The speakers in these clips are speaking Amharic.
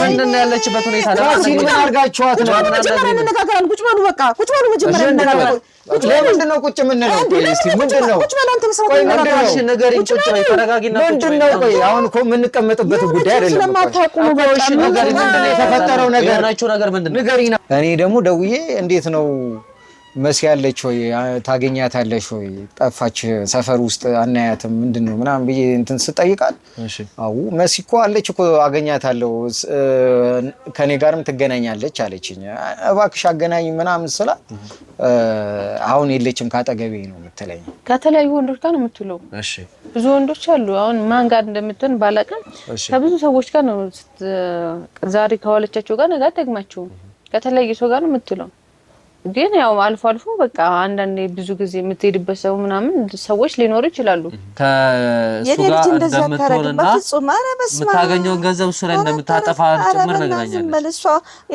ምንድነው ያለችበት ሁኔታ ሲምን አርጋችኋት ነው መጀመሪያ እንነጋገራለን ቁጭ በሉ በቃ ቁጭ በሉ መጀመሪያ እንነጋገራለን ምንድነው ቁጭ ምንለው እስቲ ምንድነው ቁጭ በሉ አንተ መስራት ነገርሽ ነገርኝ ቁጭ በይ ተረጋጊና ምንድነው ቆይ አሁን እኮ የምንቀመጥበት ጉዳይ አይደለም ስለማታውቁ ነው በቃ ነገር ምንድነው የተፈጠረው ነገር የሆናችሁ ነገር ምንድነው ንገሪና እኔ ደግሞ ደውዬ እንዴት ነው መሲ ያለች ወይ ታገኛታለሽ ወይ ጠፋች ሰፈር ውስጥ አናያትም ምንድነው ምናምን ብዬ እንትን ስጠይቃል እሺ አው መሲ እኮ አለች እኮ አገኛታለሁ ከኔ ጋርም ትገናኛለች አለችኝ እባክሽ አገናኝ ምናምን ስላ አሁን የለችም ካጠገቤ ነው የምትለኝ ከተለያዩ ወንዶች ጋር ነው የምትለው እሺ ብዙ ወንዶች አሉ አሁን ማን ጋር እንደምትሆን ባላቀም ከብዙ ሰዎች ጋር ነው ዛሬ ከዋለቻቸው ጋር ነገ ደግማቸው ከተለያዩ ሰው ጋር ነው የምትለው ግን ያው አልፎ አልፎ በቃ አንዳንዴ ብዙ ጊዜ የምትሄድበት ሰው ምናምን ሰዎች ሊኖር ይችላሉ ከሱ ጋር እንደምትሆንና የምታገኘው ገንዘብ እሱ ላይ እንደምታጠፋ ጭምር ነግራኛለች መልሷ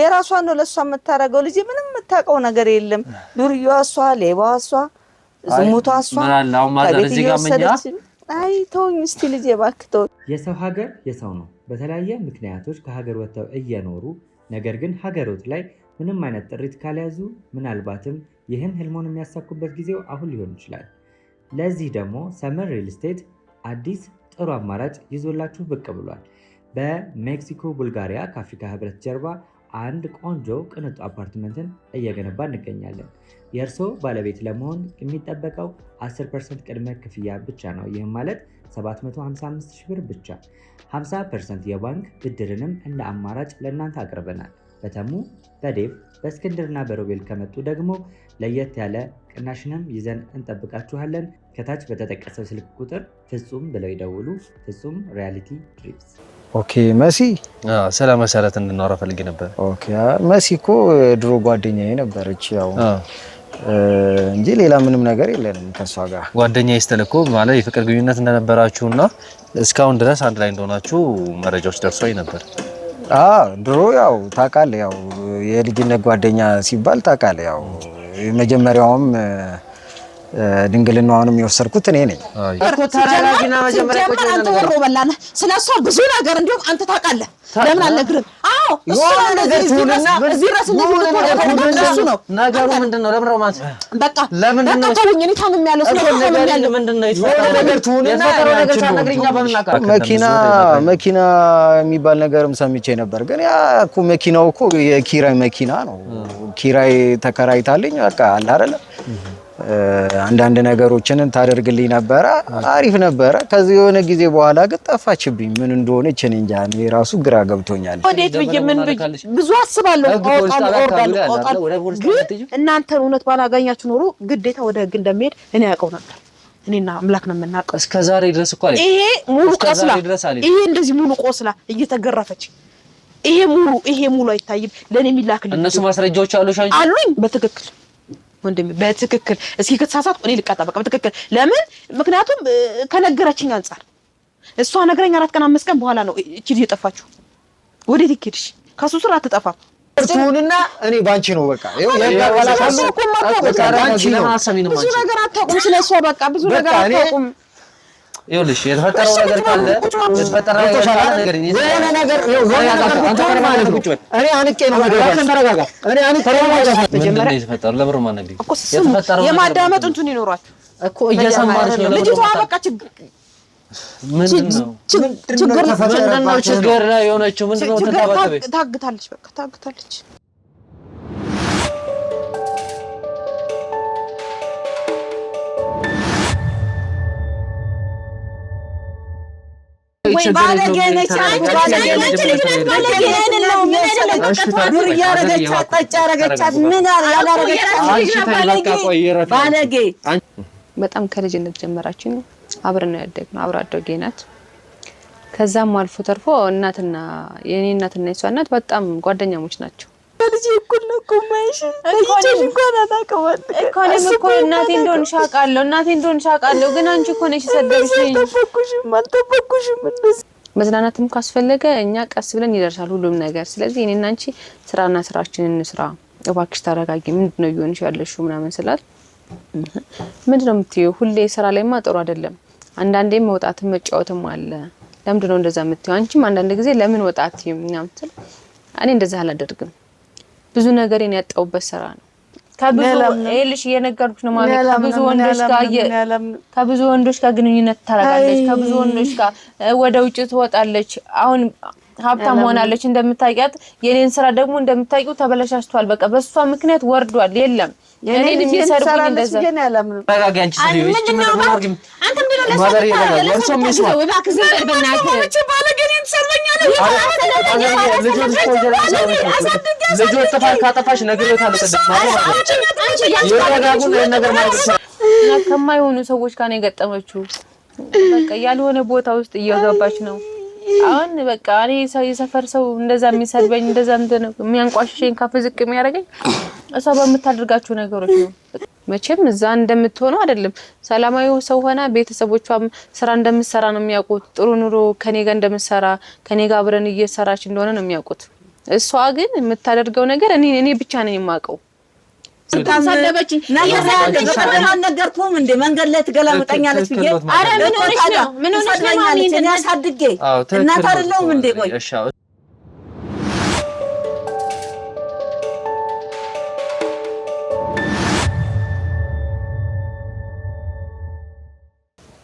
የራሷን ነው ለሷ የምታረገው ልጅ ምንም የምታውቀው ነገር የለም ዱርዬዋ እሷ ሌባዋ እሷ ዝሙቷ እሷ ምናላው ማዘር እዚህ ጋር መኛ አይ ተውኝ እስቲ ልጅ ባክተው የሰው ሀገር የሰው ነው በተለያየ ምክንያቶች ከሀገር ወጥተው እየኖሩ ነገር ግን ሀገሮት ላይ ምንም አይነት ጥሪት ካልያዙ ምናልባትም ይህን ህልሞን የሚያሳኩበት ጊዜው አሁን ሊሆን ይችላል ለዚህ ደግሞ ሰመር ሪል ስቴት አዲስ ጥሩ አማራጭ ይዞላችሁ ብቅ ብሏል በሜክሲኮ ቡልጋሪያ ከአፍሪካ ህብረት ጀርባ አንድ ቆንጆ ቅንጡ አፓርትመንትን እየገነባ እንገኛለን የእርሶ ባለቤት ለመሆን የሚጠበቀው 10% ቅድመ ክፍያ ብቻ ነው ይህም ማለት 755,000 ብር ብቻ 50% የባንክ ብድርንም እንደ አማራጭ ለእናንተ አቅርበናል በተሙ በዴቭ በእስክንድርና በሮቤል ከመጡ ደግሞ ለየት ያለ ቅናሽንም ይዘን እንጠብቃችኋለን ከታች በተጠቀሰው ስልክ ቁጥር ፍጹም ብለው ይደውሉ ፍጹም ሪያሊቲ ድሪምስ ኦኬ መሲ ስለ መሰረት እንድናወራ ፈልጌ ነበር ኦኬ መሲ እኮ ድሮ ጓደኛዬ ነበረች ያው እንጂ ሌላ ምንም ነገር የለንም ከሷ ጋር ጓደኛዬ ስትልኮ ማለት የፍቅር ግንኙነት እንደነበራችሁና እስካሁን ድረስ አንድ ላይ እንደሆናችሁ መረጃዎች ደርሶኝ ነበር ድሮ ያው ታውቃለህ ያው የልጅነት ጓደኛ ሲባል ታውቃለህ ያው የመጀመሪያውም ድንግልናውንም የወሰድኩት እኔ ነኝ እኮ ተራራጊና መጀመሪያ እኮ አንተ ወሮ በላና ስለሷ ብዙ ነገር እንዲሁም አንተ ታውቃለህ ለምን አልነግርም አዎ እሱ ነገር ትሁንና እዚህ ራስ ነው ነገሩ ምንድነው ለምን ሮማንስ በቃ ለምንድነው ተውኝ እኔ ታምም ያለው ስለሆነ ምንድነው የተፈጠረው ነገር ትሁንና ነገር ሳነግርኛ በመናቀር መኪና የሚባል ነገርም ሰምቼ ነበር ግን ያ እኮ መኪናው እኮ የኪራይ መኪና ነው ኪራይ ተከራይታልኝ በቃ አለ አይደል አንዳንድ ነገሮችን ታደርግልኝ ነበር አሪፍ ነበር ከዚህ የሆነ ጊዜ በኋላ ግን ጠፋችብኝ ምን እንደሆነች እኔ እንጃ እኔ ራሱ ግራ ገብቶኛል ወዴት ብዬ ምን ብዙ አስባለሁ እናንተን እውነት ባላገኛችሁ ኖሮ ግዴታ ወደ ህግ እንደሚሄድ እኔ ያውቀው ነበር እኔና አምላክ ነው የምናውቀው እስከዛሬ ድረስ እኮ ይሄ ሙሉ ቆስላ ይሄ እንደዚህ ሙሉ ቆስላ እየተገረፈች ይሄ ሙሉ አይታይም ለኔ የሚላክልኝ እነሱ ማስረጃዎች አሉኝ በትክክል ወንድሜ በትክክል እስኪ ከተሳሳትኩ እኔ ልቀጣ በቃ በትክክል ለምን ምክንያቱም ከነገረችኝ አንፃር እሷ ነገረኛ 4 ቀን 5 ቀን በኋላ ነው እቺ ልጅ የጠፋችው ወዴት ይኬድሽ ከሱ ስራ አትጠፋም ትሁንና እኔ ባንቺ ነው በቃ ይሄው ያጋባላታሉ ብዙ ነገር አታውቁም ስለሷ በቃ ብዙ ነገር አታውቁም ይኸውልሽ የተፈጠረው ነገር ካለ የተፈጠረው ነገር የሆነ ነገር አንተ ከማለት ቁጭ በል እኔ አንቄ ነው ማለት ተረጋጋ እኔ አንቄ ነው ማለት መጀመሪያ የተፈጠረው ለብሩ ማነግ የተፈጠረው የማዳመጥ እንትን ይኖራል እኮ እየሰማርሽ ነው ልጅቷ በቃ ችግር ላይ የሆነችው ምንድነው ተታበተበ ታግታለች በቃ ታግታለች ወይ ባለጌ ነች ባለጌ በጣም ከልጅነት ጀመራችን አብረን ያደግነው አብራ አደጌ ናት ከዛም አልፎ ተርፎ እናትና የኔ እናትና የሷ እናት በጣም ጓደኛሞች ናቸው ልጅ እኩል ነው ቆማይሽ ልጅ እንኳን አታውቀውም እኮ እናቴ እንደሆነ ሻቃለሁ ግን አንቺ እኮ ነሽ ሰደብሽኝ አልጠበኩሽም መዝናናትም ካስፈለገ እኛ ቀስ ብለን ይደርሳል ሁሉም ነገር ስለዚህ እኔና አንቺ ስራና ስራችንን እንስራ እባክሽ ተረጋጊ ምንድነው ይሆንሽ ያለሽው ምናምን ስላት ምንድነው የምትይው ሁሌ ስራ ላይማ ጥሩ አይደለም አንዳንዴ መውጣትም መጫወትም አለ ለምንድነው እንደዛ የምትይው? አንቺም አንዳንድ ጊዜ ለምን ወጣት ምናምን እኔ እንደዛ አላደርግም። ብዙ ነገርን ያጣውበት ስራ ነው። ከብዙ ኤልሽ እየነገርኩሽ ነው ማለት ከብዙ ወንዶች ጋር ግንኙነት ታረጋለች፣ ከብዙ ወንዶች ጋር ወደ ውጭ ትወጣለች። አሁን ሀብታም ሆናለች እንደምታውቂያት። የኔን ስራ ደግሞ እንደምታውቂው ተበላሽቷል። በቃ በሷ ምክንያት ወርዷል። የለም የኔን የሚሰርቁኝ እንደዛ ታጋጋንቺ ሲሪየስ አንተ ምንድነው ለሰው ለርሶ መስዋ ወባክዝ በእናትህ ባለገኔን ሰርበኛለህ ልጆች ተፋል ካጠፋሽ ነግሬታለሁ። ከማይሆኑ ሰዎች ጋር ነው የገጠመችው። በቃ ያልሆነ ቦታ ውስጥ እየገባች ነው አሁን። በቃ እኔ የሰፈር ሰው እንደዛ የሚሰድበኝ እንደዛ የሚያንቋሽሽኝ ከፍ ዝቅ የሚያደርገኝ እሷ በምታደርጋቸው ነገሮች ነው። መቼም እዛ እንደምትሆነው አይደለም። ሰላማዊ ሰው ሆና ቤተሰቦቿም ስራ እንደምትሰራ ነው የሚያውቁት። ጥሩ ኑሮ ከኔ ጋር እንደምትሰራ ከኔ ጋር አብረን እየሰራች እንደሆነ ነው የሚያውቁት። እሷ ግን የምታደርገው ነገር እኔ ብቻ ነኝ የማውቀው። ታሳደበች ነገርኩም እንደ መንገድ ላይ ትገላምጠኛለች ብዬ አረ ምን ሆነሽ ነው ማለት እኔ አሳድጌ እናት አይደለሁም እንዴ? ቆይ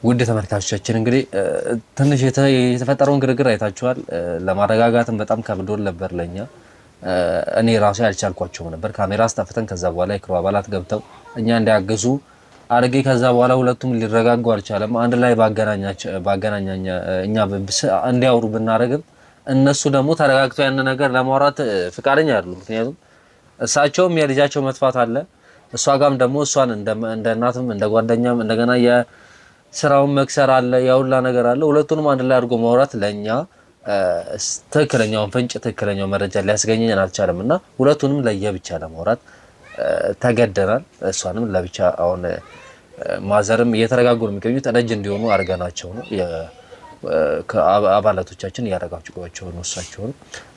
ውድ ተመልካቾቻችን እንግዲህ ትንሽ የተፈጠረውን ግርግር አይታችኋል። ለማረጋጋትም በጣም ከብዶን ነበር ለኛ። እኔ ራሴ አልቻልኳቸው ነበር። ካሜራ አስጠፍተን ከዛ በኋላ የክሩ አባላት ገብተው እኛ እንዲያገዙ አድርጌ ከዛ በኋላ ሁለቱም ሊረጋጉ አልቻለም። አንድ ላይ ባገናኛኛ እኛ እንዲያወሩ ብናረግም እነሱ ደግሞ ተረጋግተው ያን ነገር ለማውራት ፍቃደኛ አይደሉም። ምክንያቱም እሳቸውም የልጃቸው መጥፋት አለ፣ እሷ ጋርም ደግሞ እሷን እንደ እናትም እንደ ጓደኛም እንደገና የስራውን መክሰር አለ፣ ያውላ ነገር አለ። ሁለቱንም አንድ ላይ አድርጎ ማውራት ለኛ ትክክለኛውን ፍንጭ ትክክለኛው መረጃ ሊያስገኘን አልቻለምና ሁለቱንም ለየብቻ ለማውራት ተገደናል። እሷንም ለብቻ አሁን ማዘርም እየተረጋጉ ነው የሚገኙት። ረጅ እንዲሆኑ አርገናቸው ነው ከአባላቶቻችን ያረጋግጧቸው ነው። እሳቸውን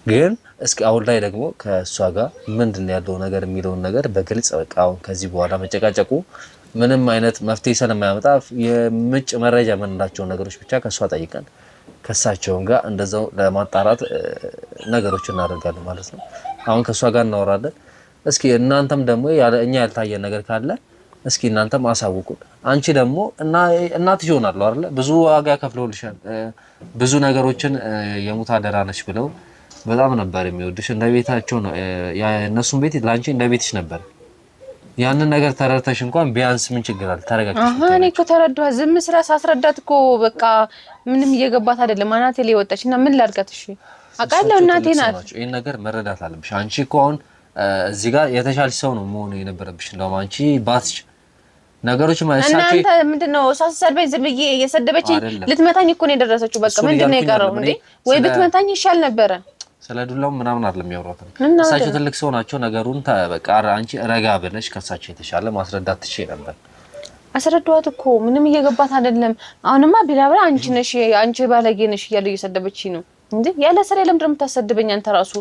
ግን እስኪ አሁን ላይ ደግሞ ከእሷ ጋር ምንድነው ያለው ነገር የሚለውን ነገር በግልጽ በቃ አሁን ከዚህ በኋላ መጨቃጨቁ ምንም አይነት መፍትሄ ስለማያመጣ የምንጭ መረጃ የምንላቸው ነገሮች ብቻ ከእሷ ጠይቀን ከሳቸውን ጋር እንደዛው ለማጣራት ነገሮችን እናደርጋለን ማለት ነው። አሁን ከሷ ጋር እናወራለን። እስኪ እናንተም ደግሞ እኛ ያልታየን ነገር ካለ እስኪ እናንተም አሳውቁን። አንቺ ደግሞ እናትሽ ይሆናል አይደል? ብዙ ዋጋ ከፍለውልሻል። ብዙ ነገሮችን የሙት አደራ ነሽ ብለው በጣም ነበር የሚወድሽ። እንደ ቤታቸው ነው የነሱን ቤት ላንቺ እንደ ቤትሽ ነበር። ያንን ነገር ተረድተሽ እንኳን ቢያንስ ምን ችግር አለ? ተረጋግተሽ እኔ እኮ ተረዳሁ። ዝም ስራ ሳስረዳት እኮ በቃ ምንም እየገባት አይደለም። አናቴ ላይ ወጣችና ምን ላድርጋት? እሺ አውቃለሁ እናቴ ናት። ይሄን ነገር መረዳት አለብሽ። አንቺ እኮ አሁን እዚህ ጋር የተሻለሽ ሰው ነው መሆኑ የነበረብሽ። እንደውም አንቺ ባስሽ ነገሮች ማይሳካ እናንተ ምንድነው ሳሰድበኝ ዝም ብዬ እየሰደበችኝ ልትመታኝ እኮ ነው የደረሰችው። በቃ ምንድነው የቀረው እንዴ? ወይ ብትመታኝ ይሻል ነበረ። ስለዱላው ምናምን አይደለም የሚያወራው። እሳቸው ትልቅ ሰው ናቸው። ነገሩን በቃ አንቺ ረጋ ብለሽ ከሳቸው የተሻለ ማስረዳት ትችይ ነበር። አስረዳዋት እኮ ምንም እየገባት አይደለም። አሁንማ ቢላብራ አንቺ ባለጌ ነሽ እያለ እየሰደበችኝ ነው እንዴ? ያለ ስራ ለምንድን ነው የምታሰድበኝ አንተ ራሱ?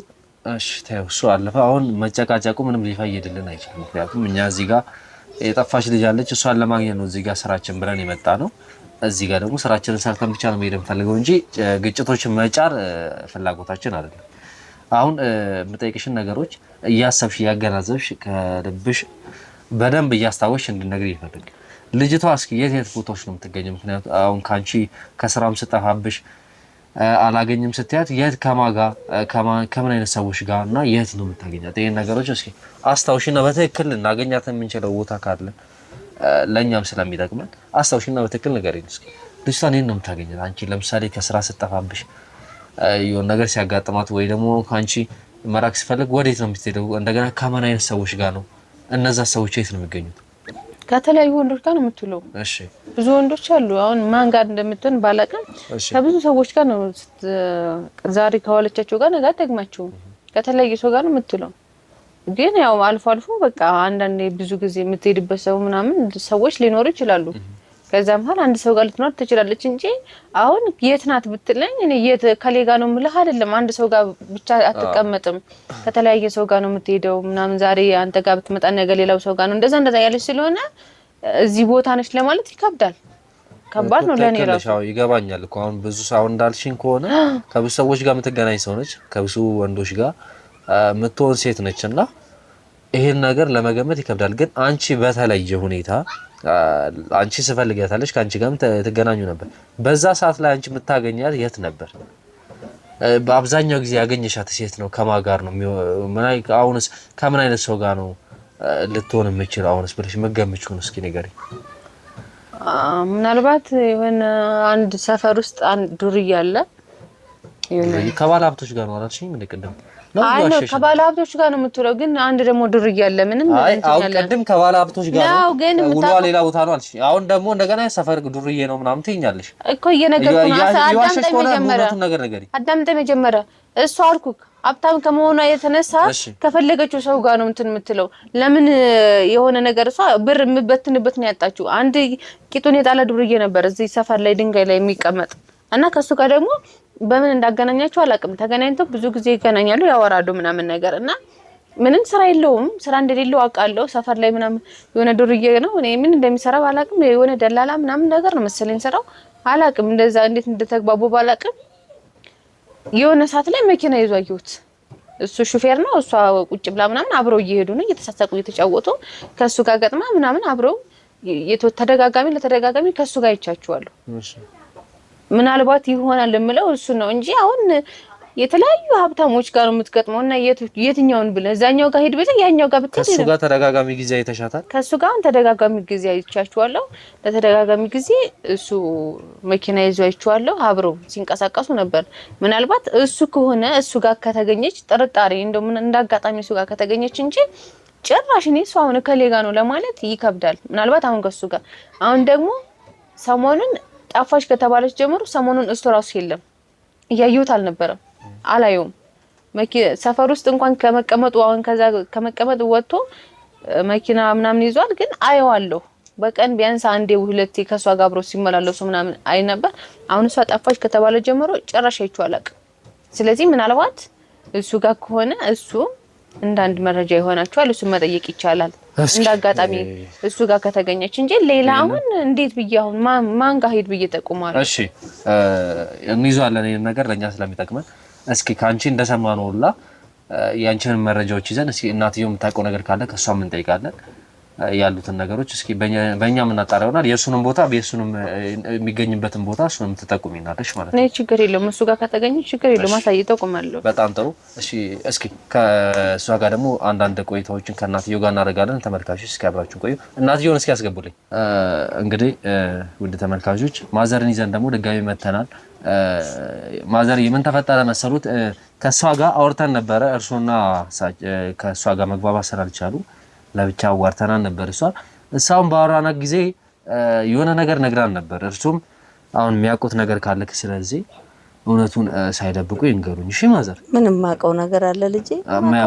እሺ ተይው፣ እሱ አለፈ። አሁን መጨቃጨቁ ምንም ሊፈይድልን አይችልም። ምክንያቱም እኛ እዚህ ጋር የጠፋች ልጅ አለች፣ እሷን ለማግኘት ነው እዚህ ጋር ስራችን ብለን የመጣ ነው። እዚህ ጋር ደግሞ ስራችንን ሰርተን ብቻ ነው መሄድ የምፈልገው እንጂ ግጭቶችን መጫር ፍላጎታችን አይደለም። አሁን የምጠይቅሽን ነገሮች እያሰብሽ እያገናዘብሽ ከልብሽ በደንብ እያስታወስሽ እንድነግሪኝ ይፈልግ። ልጅቷ እስኪ የት ቦታዎች ነው የምትገኘው? ምክንያቱም አሁን ካንቺ ከስራም ስጠፋብሽ አላገኝም ስትያት የት ከማጋ ከምን አይነት ሰዎች ጋር እና የት ነው የምታገኛት? ይሄን ነገሮች እስኪ አስታውሽና በትክክል እናገኛት የምንችለው ቦታ ካለ ለኛም ስለሚጠቅመን አስታውሽና በትክክል ንገሪኝ እስኪ። ልጅቷን የት ነው የምታገኛት? አንቺ ለምሳሌ ከስራ ስጠፋብሽ የሆነ ነገር ሲያጋጥማት ወይ ደግሞ ካንቺ መራቅ ሲፈልግ ወዴት ነው የምትሄደው? እንደገና ከማን አይነት ሰዎች ጋር ነው? እነዛ ሰዎች የት ነው የሚገኙት? ከተለያዩ ወንዶች ጋር ነው የምትውለው። እሺ ብዙ ወንዶች አሉ። አሁን ማን ጋር እንደምትሆን ባላቀም ከብዙ ሰዎች ጋር ነው ዛሬ ከዋለቻቸው ጋር ነገ ደግማቸው ከተለያዩ ሰው ጋር ነው የምትውለው። ግን ያው አልፎ አልፎ በቃ አንዳንዴ ብዙ ጊዜ የምትሄድበት ሰው ምናምን ሰዎች ሊኖሩ ይችላሉ። ከዛ መሀል አንድ ሰው ጋር ልትኖር ትችላለች እንጂ አሁን የት ናት ብትለኝ እኔ የት ከሌጋ ነው የምልህ አይደለም። አንድ ሰው ጋር ብቻ አትቀመጥም፣ ከተለያየ ሰው ጋር ነው የምትሄደው ምናምን። ዛሬ አንተ ጋር ብትመጣ ነገ ሌላው ሰው ጋር ነው እንደዛ ያለች ስለሆነ እዚህ ቦታ ነች ለማለት ይከብዳል። ከባድ ነው ለኔ ራሱ። ይገባኛል እኮ አሁን ብዙ ሰው እንዳልሽኝ ከሆነ ከብዙ ሰዎች ጋር የምትገናኝ ሰው ነች፣ ከብዙ ወንዶች ጋር የምትሆን ሴት ነችና ይሄን ነገር ለመገመት ይከብዳል። ግን አንቺ በተለየ ሁኔታ አንቺ ስፈልጊያታለሽ ከአንቺ ጋርም ትገናኙ ነበር። በዛ ሰዓት ላይ አንቺ የምታገኛት የት ነበር? በአብዛኛው ጊዜ ያገኘሻት ሴት ነው ከማን ጋር ነው? አሁንስ ከምን አይነት ሰው ጋር ነው ልትሆን የምችል? አሁንስ ብለሽ መገመችውን እስኪ ንገሪኝ። ምናልባት የሆነ አንድ ሰፈር ውስጥ አንድ ዱርዬ አለ። ከባለ ሀብቶች ጋር ነው አላልሽኝ? ምን ቅድም አይ ነው ከባለ ሀብቶች ጋር ነው የምትውለው። ግን አንድ ደግሞ ዱርዬ አለ። ምንም አሁን ቅድም ከባለ ሀብቶች ጋር ነው ግን ውሏ ሌላ ቦታ ነው አልሽ። አሁን ደግሞ እንደገና ሰፈር ዱርዬ ነው ምናምን ትይኛለሽ እኮ እየነገርኩ ነው። አዳምጠኝ መጀመሪያ እሱ አልኩክ ሀብታም ከመሆኗ የተነሳ ከፈለገችው ሰው ጋር ነው እንትን የምትለው። ለምን የሆነ ነገር እሷ ብር የምበትንበት ነው ያጣችው። አንድ ቂጡን የጣለ ዱርዬ ነበር እዚህ ሰፈር ላይ ድንጋይ ላይ የሚቀመጥ እና ከሱ ጋር ደግሞ በምን እንዳገናኛቸው አላውቅም። ተገናኝተው ብዙ ጊዜ ይገናኛሉ፣ ያወራሉ ምናምን ነገር እና ምንም ስራ የለውም። ስራ እንደሌለው አውቃለሁ። ሰፈር ላይ ምናምን የሆነ ዱርዬ ነው። እኔ ምን እንደሚሰራ ባላውቅም የሆነ ደላላ ምናምን ነገር ነው መሰለኝ ስራው። አላውቅም እንደዛ እንዴት እንደተግባቡ ባላውቅም የሆነ ሰዓት ላይ መኪና ይዞ አየሁት። እሱ ሹፌር ነው፣ እሷ ቁጭ ብላ ምናምን አብረው እየሄዱ ነው፣ እየተሳሳቁ እየተጫወቱ ከሱ ጋር ገጥማ ምናምን አብረው ለተደጋጋሚ ከሱ ጋር ይቻቻዋለሁ። ምናልባት ይሆናል የምለው እሱ ነው እንጂ አሁን የተለያዩ ሀብታሞች ጋር ነው የምትገጥመው እና የትኛውን ብለህ እዛኛው ጋር ሄድ ብለህ ያኛው ጋር ብትሄድ ከሱ ጋር ተደጋጋሚ ጊዜ አይተሻታል? ከሱ ጋር ተደጋጋሚ ጊዜ አይቻችኋለሁ። ለተደጋጋሚ ጊዜ እሱ መኪና ይዞ አይቻለሁ። አብረው ሲንቀሳቀሱ ነበር። ምናልባት እሱ ከሆነ እሱ ጋር ከተገኘች ጥርጣሬ እንደው እንዳጋጣሚ እሱ ጋር ከተገኘች እንጂ ጭራሽ እኔ እሱ አሁን ከሌ ጋር ነው ለማለት ይከብዳል። ምናልባት አሁን ከሱ ጋር አሁን ደግሞ ሰሞኑን ጣፋሽ ከተባለች ጀምሮ ሰሞኑን እሱ ራሱ የለም እያየሁት አልነበረም፣ አላየውም። ሰፈር ውስጥ እንኳን ከመቀመጡ አሁን ከዛ ከመቀመጥ ወጥቶ መኪና ምናምን ይዟል። ግን አየዋለሁ በቀን ቢያንስ አንዴ ሁለቴ ከሷ ጋር አብሮ ሲመላለሱ ምናምን አይ ነበር። አሁን እሷ ጣፋሽ ከተባለ ጀምሮ ጭራሽ አይቼው አላውቅም። ስለዚህ ምናልባት እሱ ጋር ከሆነ እሱ እንዳንድ መረጃ ይሆናቸዋል። እሱ መጠየቅ ይቻላል እንዳጋጣሚ እሱ ጋር ከተገኘች እንጂ ሌላ አሁን እንዴት ብዬ አሁን ማን ጋር ሄድ ብዬ ጠቁማለሁ? እሺ እንይዟለን ይሄን ነገር ለኛ ስለሚጠቅመን እስኪ ካንቺ እንደሰማነው ሁላ ያንቺን መረጃዎች ይዘን እስኪ እናትየው የምታውቀው ነገር ካለ ከሷም እንጠይቃለን። ያሉትን ነገሮች እስኪ በእኛ ምናጣራ ይሆናል። የሱንም ቦታ የሱንም የሚገኝበትን ቦታ እሱንም ትጠቁሚናለሽ ማለት ነው። እኔ ችግር የለውም እሱ ጋር ከተገኘች ችግር የለውም አሳይተው ቆማለሁ። በጣም ጥሩ። እሺ እስኪ ከሷ ጋር ደግሞ አንዳንድ ቆይታዎችን ከእናትየው ጋር እናደርጋለን። ተመልካቾች እስኪ አብራችሁን ቆዩ። እናትየውን እስኪ ያስገቡልኝ። እንግዲህ ውድ ተመልካቾች ማዘርን ይዘን ደግሞ ድጋሚ መተናል። ማዘር የምን ተፈጠረ መሰሉት? ከሷ ጋር አውርተን ነበረ። እርሶና ከሷ ጋር መግባባት ስላልቻሉ ለብቻ አዋርተናን ነበር። እሷም ባወራናት ጊዜ የሆነ ነገር ነግራን ነበር። እርሱም አሁን የሚያውቁት ነገር ካለ ስለዚህ እውነቱን ሳይደብቁ ይንገሩኝ። እሺ ማዘር፣ ምንም ማውቀው ነገር አለ ልጄ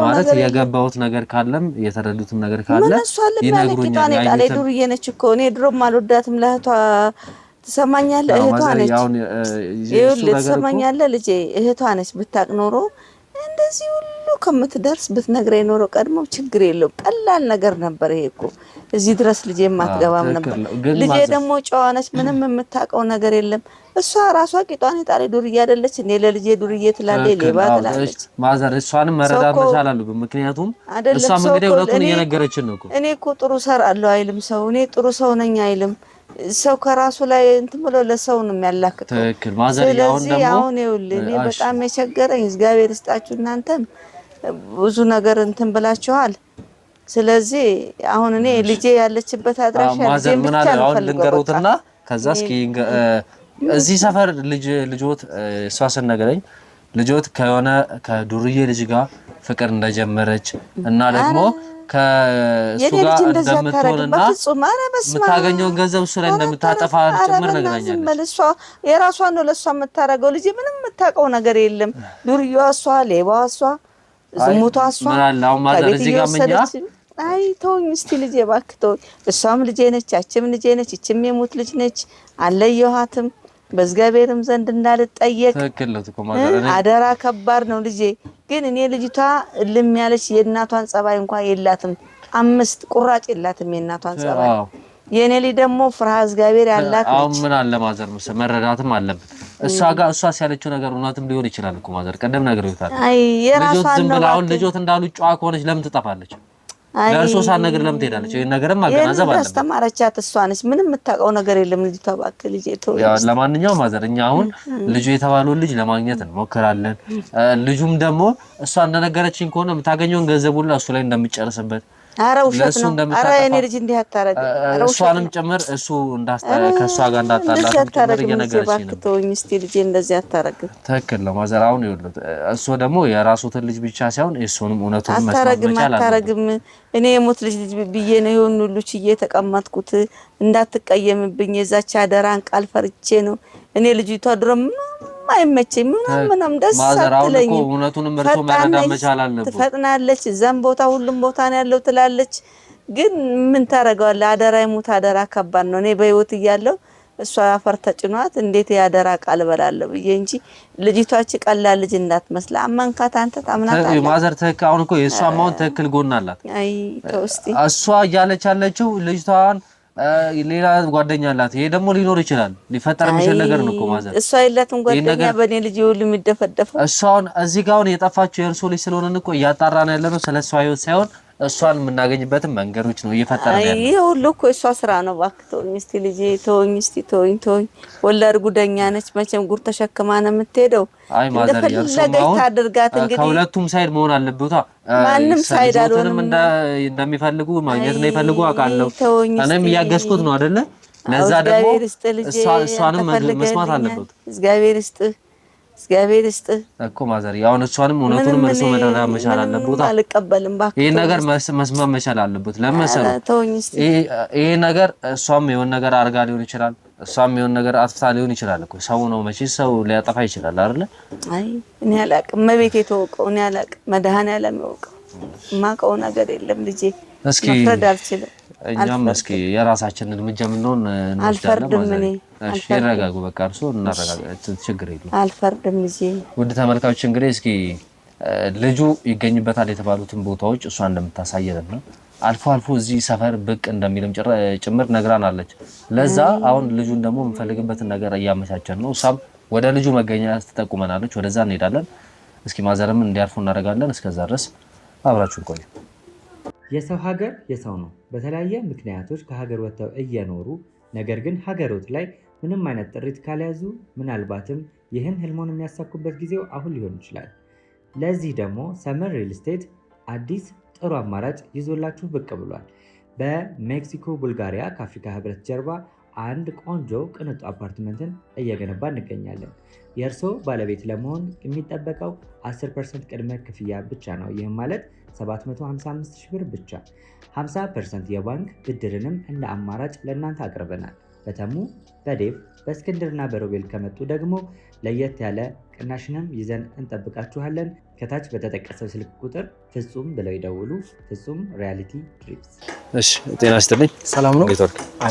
ማለት የገባሁት ነገር ካለም የተረዱትም ነገር ካለ ይነግሩኛል። ያለ ዱርዬ ነች እኮ እኔ ድሮም አልወዳትም። ለእህቷ ትሰማኛለህ? እህቷ ነች። ይኸውልህ ትሰማኛለህ ልጄ፣ እህቷ ነች። ብታውቅ ኖሮ እንደዚህ ሁሉ ከምትደርስ ብትነግረኝ ኖሮ ቀድሞ ችግር የለውም። ቀላል ነገር ነበር ይሄ እኮ እዚህ ድረስ ልጄ የማትገባም ነበር። ልጄ ደግሞ ጨዋ ነች፣ ምንም የምታውቀው ነገር የለም። እሷ ራሷ ቂጧን የጣለ ዱርዬ አይደለች እንዴ? ለልጄ ዱርዬ ትላለች፣ ሌባ ትላለች። ማዘር እሷንም መረዳት መቻል አለብን። ምክንያቱም እሷም እንግዲህ እውነቱን እየነገረችን ነው እኮ። እኔ እኮ ጥሩ እሰራለሁ አይልም ሰው፣ እኔ ጥሩ ሰው ነኝ አይልም ሰው። ከራሱ ላይ እንትን ብሎ ለሰው ነው የሚያላክተው። ትክክል ማዘር። ስለዚህ አሁን ይኸውልህ እኔ በጣም የቸገረኝ እግዚአብሔር ይስጣችሁ እናንተም ብዙ ነገር እንትን ብላችኋል። ስለዚህ አሁን እኔ ልጄ ያለችበት አድራሻ ማዘር ምን አለ አሁን ልንገሩትና ከዛ እስኪ እዚህ ሰፈር ልጆት እሷ ስነገረኝ ልጆት ከሆነ ከዱርዬ ልጅ ጋር ፍቅር እንደጀመረች እና ደግሞ ከሱ ጋር እንደምትሆንና የምታገኘውን ገንዘብ እሱ ላይ እንደምታጠፋ ጭምር ነግራኛለች። እሷ የራሷን ነው ለእሷ የምታደርገው። ልጄ ምንም የምታውቀው ነገር የለም። ዱርዬዋ እሷ፣ ሌባዋ እሷ፣ ዝሙቷ እሷ። ምናልባት ማዘር እዚህ ጋር ምኛ አይ ተውኝ እስቲ ልጄ እባክህ ተውኝ። እሷም ልጄ ነች፣ ያችም ልጄ ነች፣ ይችም የሙት ልጅ ነች። አለየኋትም በእግዚአብሔርም ዘንድ እንዳልጠየቅ አደራ። ከባድ ነው ልጄ። ግን እኔ ልጅቷ እልም ያለች የእናቷን ጸባይ እንኳን የላትም። 5 ቁራጭ የላትም የእናቷን ጸባይ። የኔ ልጅ ደግሞ ፍርሃ እግዚአብሔር ያላት አሁን ምን አለ ማዘር መረዳትም አለበት። እሷ ሲያለችው ነገር እውነትም ሊሆን ይችላል እኮ ማዘር ቀደም ነገር ይወጣል። አይ የራሷን ነው አሁን ልጆት እንዳሉ ጨዋ ከሆነች ለምን ትጠፋለች? ለሶሳን ነገር ለምን ትሄዳለች? ይሄን ነገርም ማገናዘብ አለበት። ያስተማረቻት እሷ ነች። ምንም የምታውቀው ነገር የለም ልጅቷ። እባክህ ልጄ ተው። ለማንኛውም ማዘር እኛ አሁን ልጁ የተባለውን ልጅ ለማግኘት እንሞክራለን። ልጁም ደግሞ እሷ እንደነገረችኝ ከሆነ የምታገኘውን ገንዘብ ሁሉ እሱ ላይ እንደምጨርስበት አረ ውሸት ነው። አረ እኔ ልጅ እንዲህ አታረግ። እሷንም ጭምር እሱ ከእሷ ጋር እንዳጣላት ጭምር እየነገረችኝ ነው። ተወኝ እስቲ ልጄ እንደዚህ አታረግ። ትክክል ነው ማዘር። አሁን ይኸውልህ እሱ ደግሞ የራሱትን ልጅ ብቻ ሳይሆን እሱንም እውነቱን መስማት መቻል አታረግም። እኔ የሞት ልጅ ብዬ ነው ይሁን ሁሉ ችዬ ተቀመጥኩት። እንዳትቀየምብኝ የዛች አደራን ቃል ፈርቼ ነው። እኔ ልጅቷ ድሮም አይመቸኝ ምንም ደስ አትለኝ። እውነቱንም እርሶ መረዳት መቻል አለበት። ትፈጥናለች። እዛም ቦታ ሁሉም ቦታ ነው ያለው ትላለች። ግን ምን ታረጋለህ? አደራ ይሙት አደራ ከባድ ነው። እኔ በህይወት እያለሁ እሷ አፈር ተጭኗት እንዴት ያደራ ቃል በላለሁ ብዬ እንጂ ልጅቷች ቀላል ልጅ እንዳትመስል አመንካት። አንተ ታምናታለህ ማዘር። ትክክል አሁን እኮ የእሷ ማውን ትክክል ጎን አላት። አይ ተውስቲ እሷ እያለች ያለችው ልጅቷን ሌላ ጓደኛ አላት። ይሄ ደግሞ ሊኖር ይችላል ሊፈጠር የሚችል ነገር ነው እኮ ማዘር። እሷ የላትም ጓደኛ በኔ ልጅ ሁሉ የሚደፈደፈው። እሷን እዚህ ጋር የጠፋችው የእርሶ ልጅ ስለሆነ እኮ እያጣራን ያለነው ስለሷ ህይወት ሳይሆን እሷን የምናገኝበትን መንገዶች ነው እየፈጠረን ያለው። ይሄ ሁሉ እኮ እሷ ስራ ነው። እባክህ ተወኝ እስቲ ልጄ ተወኝ እስቲ ተወኝ። ወላድ ጉደኛ ነች መቼም ጉር ተሸክማ ነው የምትሄደው። አይ ማዘር እንደፈለገች ታድርጋት። እንግዲህ ከሁለቱም ሳይድ መሆን አለበት። ማንም ሳይድ አልሆነም። እንደሚፈልጉ ማግኘት ነው ይፈልጉ አውቃለሁ። እኔም እያገዝኩት ነው አይደለ? ለዛ ደግሞ እሷንም መስማት አለበት። እግዚአብሔር ይስጥ እኮ ማዘር። ያው እሷንም እውነቱንም እርሶ መረዳት መቻል አለበት። አልቀበልም ባክ። ይሄ ነገር መስማት መቻል አለበት። ለምሳሌ ይሄ ነገር እሷም የሆነ ነገር አርጋ ሊሆን ይችላል፣ እሷም የሆነ ነገር አጥፍታ ሊሆን ይችላል እኮ። ሰው ነው መቼ ሰው ሊያጠፋ ይችላል አይደለ? አይ እኔ አላቅም። መቤቴ ተወቀው እኔ አላቅም። መድኃኒዓለም ያወቀው ማቀው ነገር የለም ልጄ። እስኪ መፍረድ አልችልም። እኛም እስኪ የራሳችንን እርምጃ ምንሆን አልፈርድም። እኔ ይረጋጉ በቃ እርሶ እናረጋጋ፣ ችግር የለም። አልፈርድም ልጄ። ውድ ተመልካቾች እንግዲህ እስኪ ልጁ ይገኝበታል የተባሉትን ቦታዎች እሷ እንደምታሳየንና አልፎ አልፎ እዚህ ሰፈር ብቅ እንደሚልም ጭምር ነግራናለች። ለዛ አሁን ልጁን ደግሞ የምንፈልግበትን ነገር እያመቻቸን ነው። እሷም ወደ ልጁ መገኛ ትጠቁመናለች። ወደዛ እንሄዳለን። እስኪ ማዘርም እንዲያርፉ እናደርጋለን። እስከዛ ድረስ አብራችሁን ቆዩ። የሰው ሀገር የሰው ነው። በተለያየ ምክንያቶች ከሀገር ወጥተው እየኖሩ ነገር ግን ሀገሮት ላይ ምንም አይነት ጥሪት ካልያዙ ምናልባትም ይህን ህልሞን የሚያሳኩበት ጊዜው አሁን ሊሆን ይችላል። ለዚህ ደግሞ ሰመር ሪል ስቴት አዲስ ጥሩ አማራጭ ይዞላችሁ ብቅ ብሏል። በሜክሲኮ ቡልጋሪያ ከአፍሪካ ህብረት ጀርባ አንድ ቆንጆ ቅንጡ አፓርትመንትን እየገነባ እንገኛለን። የእርስዎ ባለቤት ለመሆን የሚጠበቀው 10% ቅድመ ክፍያ ብቻ ነው። ይህም ማለት 755,000 ብር ብቻ። 50% የባንክ ብድርንም እንደ አማራጭ ለእናንተ አቅርበናል። በተሙ በዴቭ በእስክንድርና በሮቤል ከመጡ ደግሞ ለየት ያለ ቅናሽንም ይዘን እንጠብቃችኋለን። ከታች በተጠቀሰው ስልክ ቁጥር ፍጹም ብለው ይደውሉ። ፍጹም ሪያሊቲ ድሪምስ። እሺ፣ ጤና ይስጥልኝ። ሰላም ነው?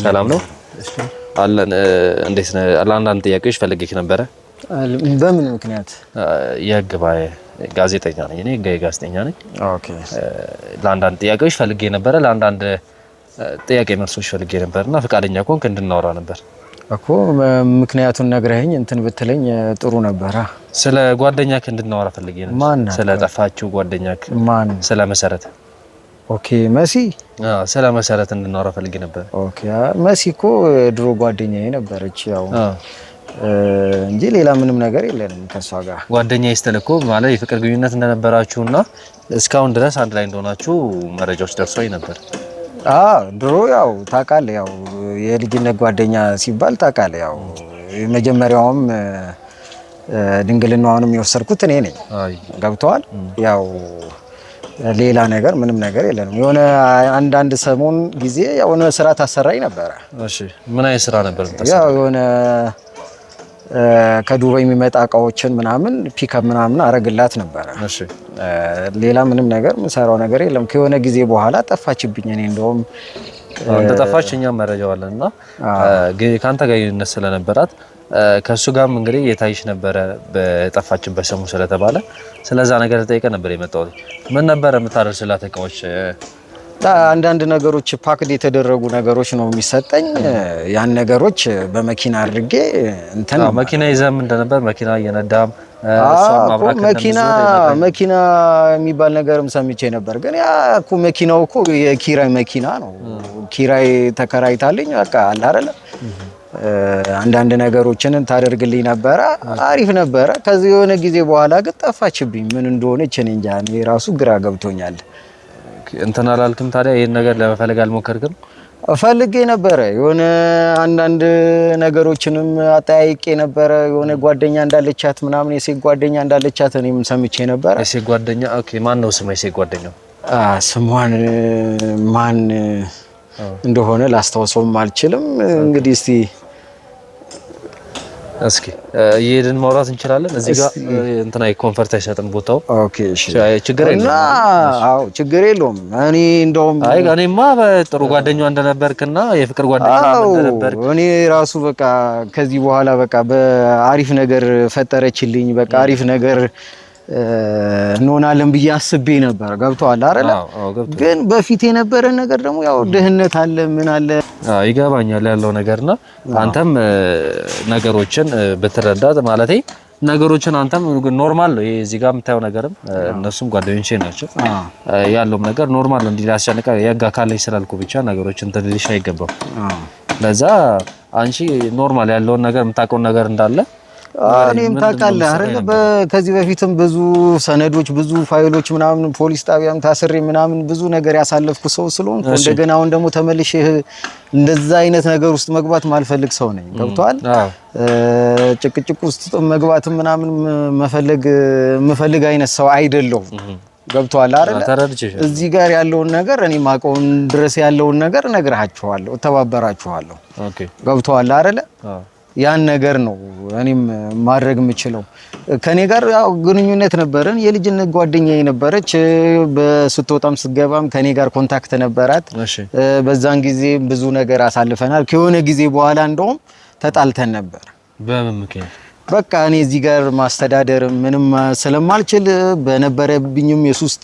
ሰላም ነው አለን። እንዴት ነህ? ለአንዳንድ ጥያቄዎች ፈልጌሽ ነበረ። በምን ምክንያት? የህግ ጋዜጠኛ ነኝ እኔ፣ ህጋዊ ጋዜጠኛ ነኝ። ኦኬ። ለአንዳንድ ጥያቄዎች ፈልጌ ነበረ፣ ለአንዳንድ ጥያቄ መልሶች ፈልጌ ነበርና ፈቃደኛ ከሆንክ እንድናወራ ነበር እኮ። ምክንያቱን ነግረኸኝ እንትን ብትለኝ ጥሩ ነበር። ስለ ጓደኛክ እንድናወራ ፈልጌ ነበር። ማን? ስለ ጠፋችው ጓደኛክ። ማን? ስለ መሰረት። ኦኬ። መሲ? ስለ መሰረት እንድናወራ ፈልጌ ነበር። ኦኬ። መሲ እኮ ድሮ ጓደኛዬ ነበረች ያው እንጂ ሌላ ምንም ነገር የለንም ከሷ ጋር። ጓደኛዬ ስትል እኮ ማለት የፍቅር ግንኙነት እንደነበራችሁና እስካሁን ድረስ አንድ ላይ እንደሆናችሁ መረጃዎች ደርሶኝ ነበር። ድሮ ያው ታውቃለህ፣ ያው የልጅነት ጓደኛ ሲባል ታውቃለህ፣ ያው የመጀመሪያውም ድንግልናዋንም የወሰድኩት እኔ ነኝ። ገብተዋል። ያው ሌላ ነገር ምንም ነገር የለንም። የሆነ አንዳንድ ሰሞን ጊዜ የሆነ ስራ ታሰራኝ ነበረ። እሺ፣ ምን አይነት ስራ ነበር? ያው የሆነ ከዱባይ የሚመጣ እቃዎችን ምናምን ፒክአፕ ምናምን አረግላት ነበረ። እሺ፣ ሌላ ምንም ነገር ምሰራው ነገር የለም። ከሆነ ጊዜ በኋላ ጠፋችብኝ። እኔ እንደውም እንደጠፋች እኛም መረጃው አለንና ካንተ ጋር ይነስ ስለነበራት ከሱ ጋርም እንግዲህ የታይሽ ነበረ በጠፋችበት ሰሙ ስለተባለ ስለዛ ነገር ተጠይቀ ነበር የመጣው። ምን ነበር የምታደርስላት እቃዎች? አንዳንድ ነገሮች ፓክድ የተደረጉ ነገሮች ነው የሚሰጠኝ። ያን ነገሮች በመኪና አድርጌ እንትን መኪና ይዘም እንደነበር መኪና እየነዳም መኪና የሚባል ነገርም ሰምቼ ነበር። ግን ያ እኮ መኪናው እኮ የኪራይ መኪና ነው። ኪራይ ተከራይታልኝ በቃ አለ አይደለ አንዳንድ ነገሮችን ታደርግልኝ ነበረ። አሪፍ ነበረ። ከዚህ የሆነ ጊዜ በኋላ ግን ጠፋችብኝ። ምን እንደሆነች እኔ እንጃ። እኔ ራሱ ግራ ገብቶኛል። እንትን አላልክም ታዲያ? ይሄን ነገር ለመፈለግ አልሞከርክም? ፈልጌ ነበረ። የሆነ አንዳንድ ነገሮችንም አጠያይቄ ነበረ። የሆነ ጓደኛ እንዳለቻት ምናምን የሴት ጓደኛ እንዳለቻት እኔም ሰምቼ ነበረ። የሴት ጓደኛ? ኦኬ። ማን ነው ስሟ የሴት ጓደኛው? ስሟን ማን እንደሆነ ላስታውሰውም አልችልም። እንግዲህ እስኪ እየሄድን ማውራት እንችላለን። እዚህ ጋር እንትና ኮንፈርት አይሰጥም ቦታው። ኦኬ እሺ፣ ችግር የለውም። አዎ ችግር የለውም። እኔ እንደውም እኔማ ጥሩ ጓደኛዋ እንደነበርክና የፍቅር ጓደኛ እንደነበርክ እኔ ራሱ በቃ ከዚህ በኋላ በቃ በአሪፍ ነገር ፈጠረችልኝ። በቃ አሪፍ ነገር እንሆናለን ብዬ አስቤ ነበር። ገብቶሃል አይደል? ግን በፊት የነበረ ነገር ደግሞ ያው ድህነት አለ ምን አለ ይገባኛል ያለው ነገርና አንተም ነገሮችን ብትረዳት ማለቴ ነገሮችን አንተም ኖርማል ነው። እዚህ ጋር የምታየው ነገርም እነሱም ጓደኞቼ ናቸው። ያለውም ነገር ኖርማል ነው። እንዲህ ሊያስጨንቃ የጋ ካለኝ ስላልኩ ብቻ ነገሮችን ትልልሽ አይገባም። ለዛ አንቺ ኖርማል ያለውን ነገር የምታውቀው ነገር እንዳለ እኔም ታውቃለህ አይደል? ከዚህ በፊትም ብዙ ሰነዶች ብዙ ፋይሎች ምናምን ፖሊስ ጣቢያም ታስሬ ምናምን ብዙ ነገር ያሳለፍኩ ሰው ስለሆንኩ እንደገና አሁን ደግሞ ተመልሼ እንደዛ አይነት ነገር ውስጥ መግባት ማልፈልግ ሰው ነኝ። ገብቶሃል? ጭቅጭቅ ውስጥ መግባት ምናምን መፈልግ አይነት ሰው አይደለሁም። ገብቶሃል አይደል? እዚህ ጋር ያለውን ነገር እኔ ማውቀውን ድረስ ያለውን ነገር እነግርሃችኋለሁ፣ እተባበራችኋለሁ። ገብቶሃል አይደል? ያን ነገር ነው እኔም ማድረግ የምችለው። ከኔ ጋር ያው ግንኙነት ነበረን። የልጅነት ጓደኛዬ ነበረች። በስትወጣም ስትገባም ከኔ ጋር ኮንታክት ነበራት። በዛን ጊዜ ብዙ ነገር አሳልፈናል። ከሆነ ጊዜ በኋላ እንደውም ተጣልተን ነበር። በምን ምክንያት? በቃ እኔ እዚህ ጋር ማስተዳደር ምንም ስለማልችል በነበረብኝም የሱስ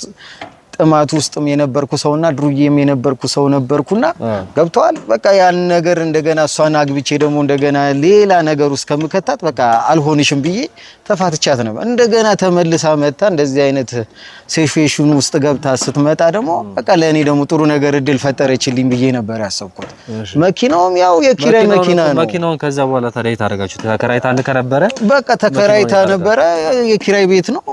ጥማት ውስጥም የነበርኩ ሰውና ድሩዬም የነበርኩ ሰው ነበርኩና ገብቷል። በቃ ያን ነገር እንደገና እሷን አግብቼ ደግሞ እንደገና ሌላ ነገር ውስጥ ከምከታት በቃ አልሆንሽም ብዬ ተፋትቻት ነበር። እንደገና ተመልሳ መጣ እንደዚህ አይነት ሲቹዌሽን ውስጥ ገብታ ስትመጣ ደግሞ በቃ ለኔ ደግሞ ጥሩ ነገር እድል ፈጠረችልኝ ብዬ ነበር ያሰብኩት። መኪናውም ያው የኪራይ መኪና ነው። መኪናውን ከዛ በኋላ ታዲያ ታረጋችሁ? ተከራይታ ከነበረ በቃ ተከራይታ ነበረ። የኪራይ ቤት ነው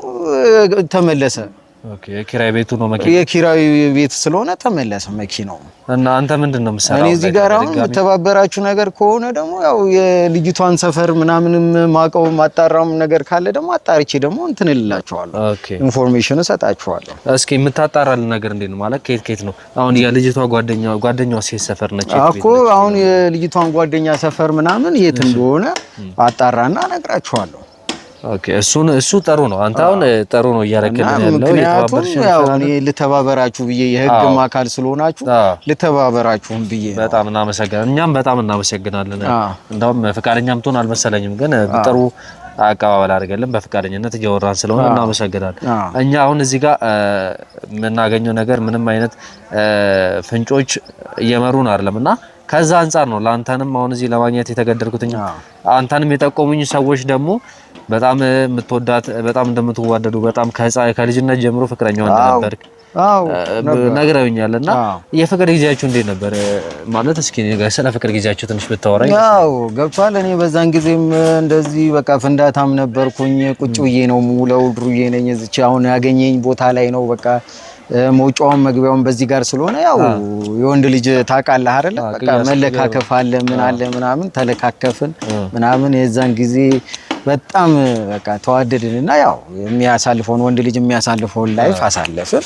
ተመለሰ። ኦኬ። የኪራይ ቤቱ ነው መኪና? የኪራይ ቤት ስለሆነ ተመለሰ መኪናው። እና አንተ ምንድነው የምትሰራው? እኔ እዚህ ጋር አሁን ተባበራችሁ ነገር ከሆነ ደግሞ ያው የልጅቷን ሰፈር ምናምንም ማቀው ማጣራም ነገር ካለ ደግሞ አጣርቼ ደግሞ እንትን እልላችኋለሁ። ኦኬ። ኢንፎርሜሽን እሰጣችኋለሁ። እስኪ የምታጣራልን ነገር እንዴት ነው ማለት ከየት ነው? አሁን የልጅቷ ጓደኛዋ ሴት ሰፈር ነች እኮ። አሁን የልጅቷን ጓደኛ ሰፈር ምናምን የት እንደሆነ አጣራና እነግራችኋለሁ። ኦኬ። እሱ ጥሩ ነው። አንተ አሁን ጥሩ ነው እያደረግልን ያለው። ምክንያቱም ያው እኔ ልተባበራችሁ ብዬ የህግም አካል ስለሆናችሁ ልተባበራችሁም ብዬ ነው። በጣም እናመሰግናለን። እኛም በጣም እናመሰግናለን። እንደውም ፈቃደኛም ትሆን አልመሰለኝም፣ ግን ጥሩ አቀባበል አድርገልን በፈቃደኝነት እያወራን ስለሆነ እናመሰግናለን። እኛ አሁን እዚህ ጋር የምናገኘው ነገር ምንም አይነት ፍንጮች እየመሩን አይደለምና ከዛ አንፃር ነው ለአንተንም አሁን እዚህ ለማግኘት የተገደድኩትኝ። አንተንም የጠቆሙኝ ሰዎች ደግሞ በጣም የምትወዳት በጣም እንደምትዋደዱ በጣም ከልጅነት ጀምሮ ፍቅረኛው እንደነበርክ ነግረውኛልና የፍቅር ጊዜያችሁ እንዴት ነበር? ማለት እስኪ ስለ ፍቅር ጊዜያችሁ ትንሽ ብታወራኝ። ያው ገብቷል። እኔ በዛን ጊዜም እንደዚህ በቃ ፍንዳታም ነበርኩኝ። ቁጭ ብዬ ነው ሙለው ድሩዬ ነኝ። እዚች አሁን ያገኘኝ ቦታ ላይ ነው በቃ መውጫውን መግቢያውን በዚህ ጋር ስለሆነ ያው የወንድ ልጅ ታውቃለህ አይደል? በቃ መለካከፍ አለ ምን አለ ምናምን ተለካከፍን ምናምን። የዛን ጊዜ በጣም በቃ ተዋደድንና ያው የሚያሳልፈውን ወንድ ልጅ የሚያሳልፈውን ላይፍ አሳለፍን።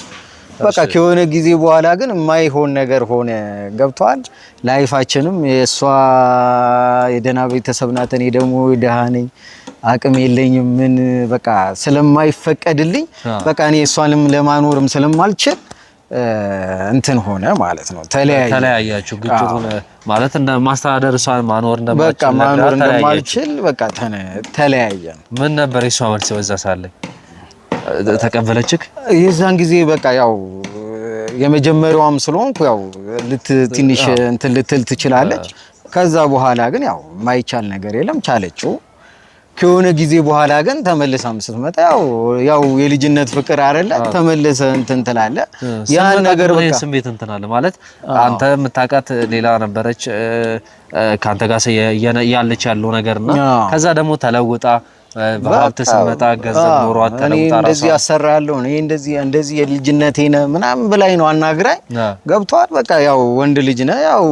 በቃ ከሆነ ጊዜ በኋላ ግን የማይሆን ነገር ሆነ። ገብቷል። ላይፋችንም የእሷ የደህና ቤተሰብ ናት፣ እኔ ደግሞ ደሃ ነኝ፣ አቅም የለኝም። ምን በቃ ስለማይፈቀድልኝ በቃ እኔ እሷንም ለማኖርም ስለማልችል እንትን ሆነ ማለት ነው። ተለያያችሁ። ግጭቱን ማለት እንደ ማስተዳደር እሷን ማኖር እንደማልችል በቃ ተለያየን። ምን ነበር የሷ መልስ በዛ ሳለ? ተቀበለችክ? የዛን ጊዜ በቃ ያው የመጀመሪያውም ስለሆንኩ ያው ትንሽ እንትን ልትል ትችላለች። ከዛ በኋላ ግን ያው ማይቻል ነገር የለም ቻለችው። ከሆነ ጊዜ በኋላ ግን ተመልሳም ስትመጣ ያው የልጅነት ፍቅር አይደለ ተመለሰ እንትን ትላለ። ያን ነገር በቃ ስሜት እንትን አለ ማለት አንተ የምታውቃት ሌላ ነበረች ካንተ ጋር ያለች ያለው ነገርና ከዛ ደግሞ ተለውጣ በሀብት ስመጣ ገንዘብ ኖሯት ተለውጣ ራሷ እንደዚህ ያሰራለሁ እኔ እንደዚህ የልጅነቴ ነው ምናምን ብላኝ ነው አናግራኝ ገብቷል። በቃ ያው ወንድ ልጅ ነው ያው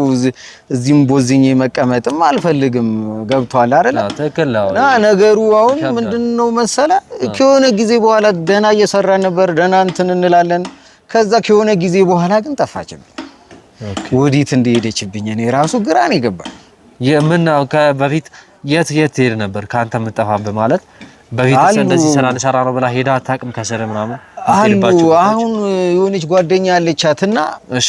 እዚህም ቦዝኜ መቀመጥም አልፈልግም ገብቷል አይደል? ትክክል ነው። ነገሩ አሁን ምንድነው መሰለ ከሆነ ጊዜ በኋላ ደህና እየሰራን ነበር፣ ደህና እንትን እንላለን። ከዛ ከሆነ ጊዜ በኋላ ግን ጠፋችብኝ። ወዲት እንደሄደችብኝ እኔ ራሱ ግራ ነው የገባኝ። የምናው በፊት የት ሄድ ነበር ካንተ የምጠፋብህ ማለት በፊት እንደዚህ ስራ ልሰራ ነው ብላ ሄዳ አታውቅም ከሰረ ምናምን አሉ። አሁን የሆነች ጓደኛ አለቻትና እሺ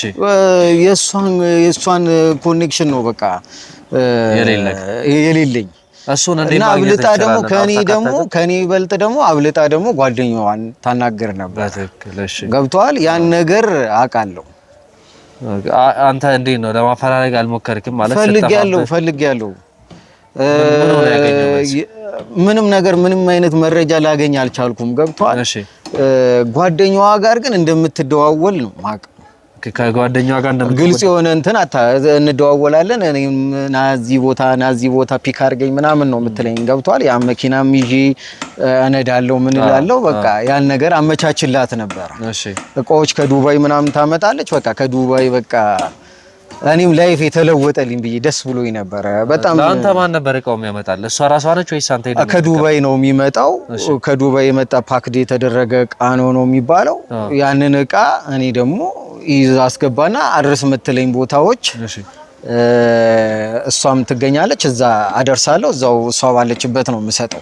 የሷን ኮኔክሽን ነው በቃ የሌለኝ እሱን እንዴ ማግኘት ይችላል። ከኔ በልጥ ደግሞ አብልጣ ደግሞ ጓደኛዋን ታናገር ነበር። በትክክል እሺ ገብቷል። ያን ነገር አውቃለሁ። አንተ እንዴ ነው ለማፈላለግ አልሞከርክም ማለት ፈልጌያለሁ ምንም አይነት መረጃ ላገኝ አልቻልኩም። ገብቷል። ጓደኛዋ ጋር ግን እንደምትደዋወል ነው ማቅ ከጓደኛዋ ጋር ግልጽ የሆነ እንትን እንደዋወላለን። እኔም ናዚ ቦታ ፒክ አድርገኝ ምናምን ነው የምትለኝ። ገብቷል። ያ መኪናም ይዤ እነዳለሁ ምን እላለሁ በቃ ያን ነገር አመቻችላት ነበር። እቃዎች ከዱባይ ምናምን ታመጣለች። በቃ ከዱባይ በቃ እኔም ላይፍ የተለወጠልኝ ብዬ ደስ ብሎኝ ነበር በጣም። አንተ ማን ነበር እቃው የሚያመጣል? እሷ ራሷ ነች ወይስ አንተ ሄደህ? ከዱባይ ነው የሚመጣው። ከዱባይ የመጣ ፓክድ የተደረገ እቃ ነው የሚባለው። ያንን እቃ እኔ ደግሞ ይዛ አስገባና አድርስ የምትለኝ ቦታዎች እሷም ትገኛለች፣ እዛ አደርሳለሁ። እዛው እሷ ባለችበት ነው የምሰጠው።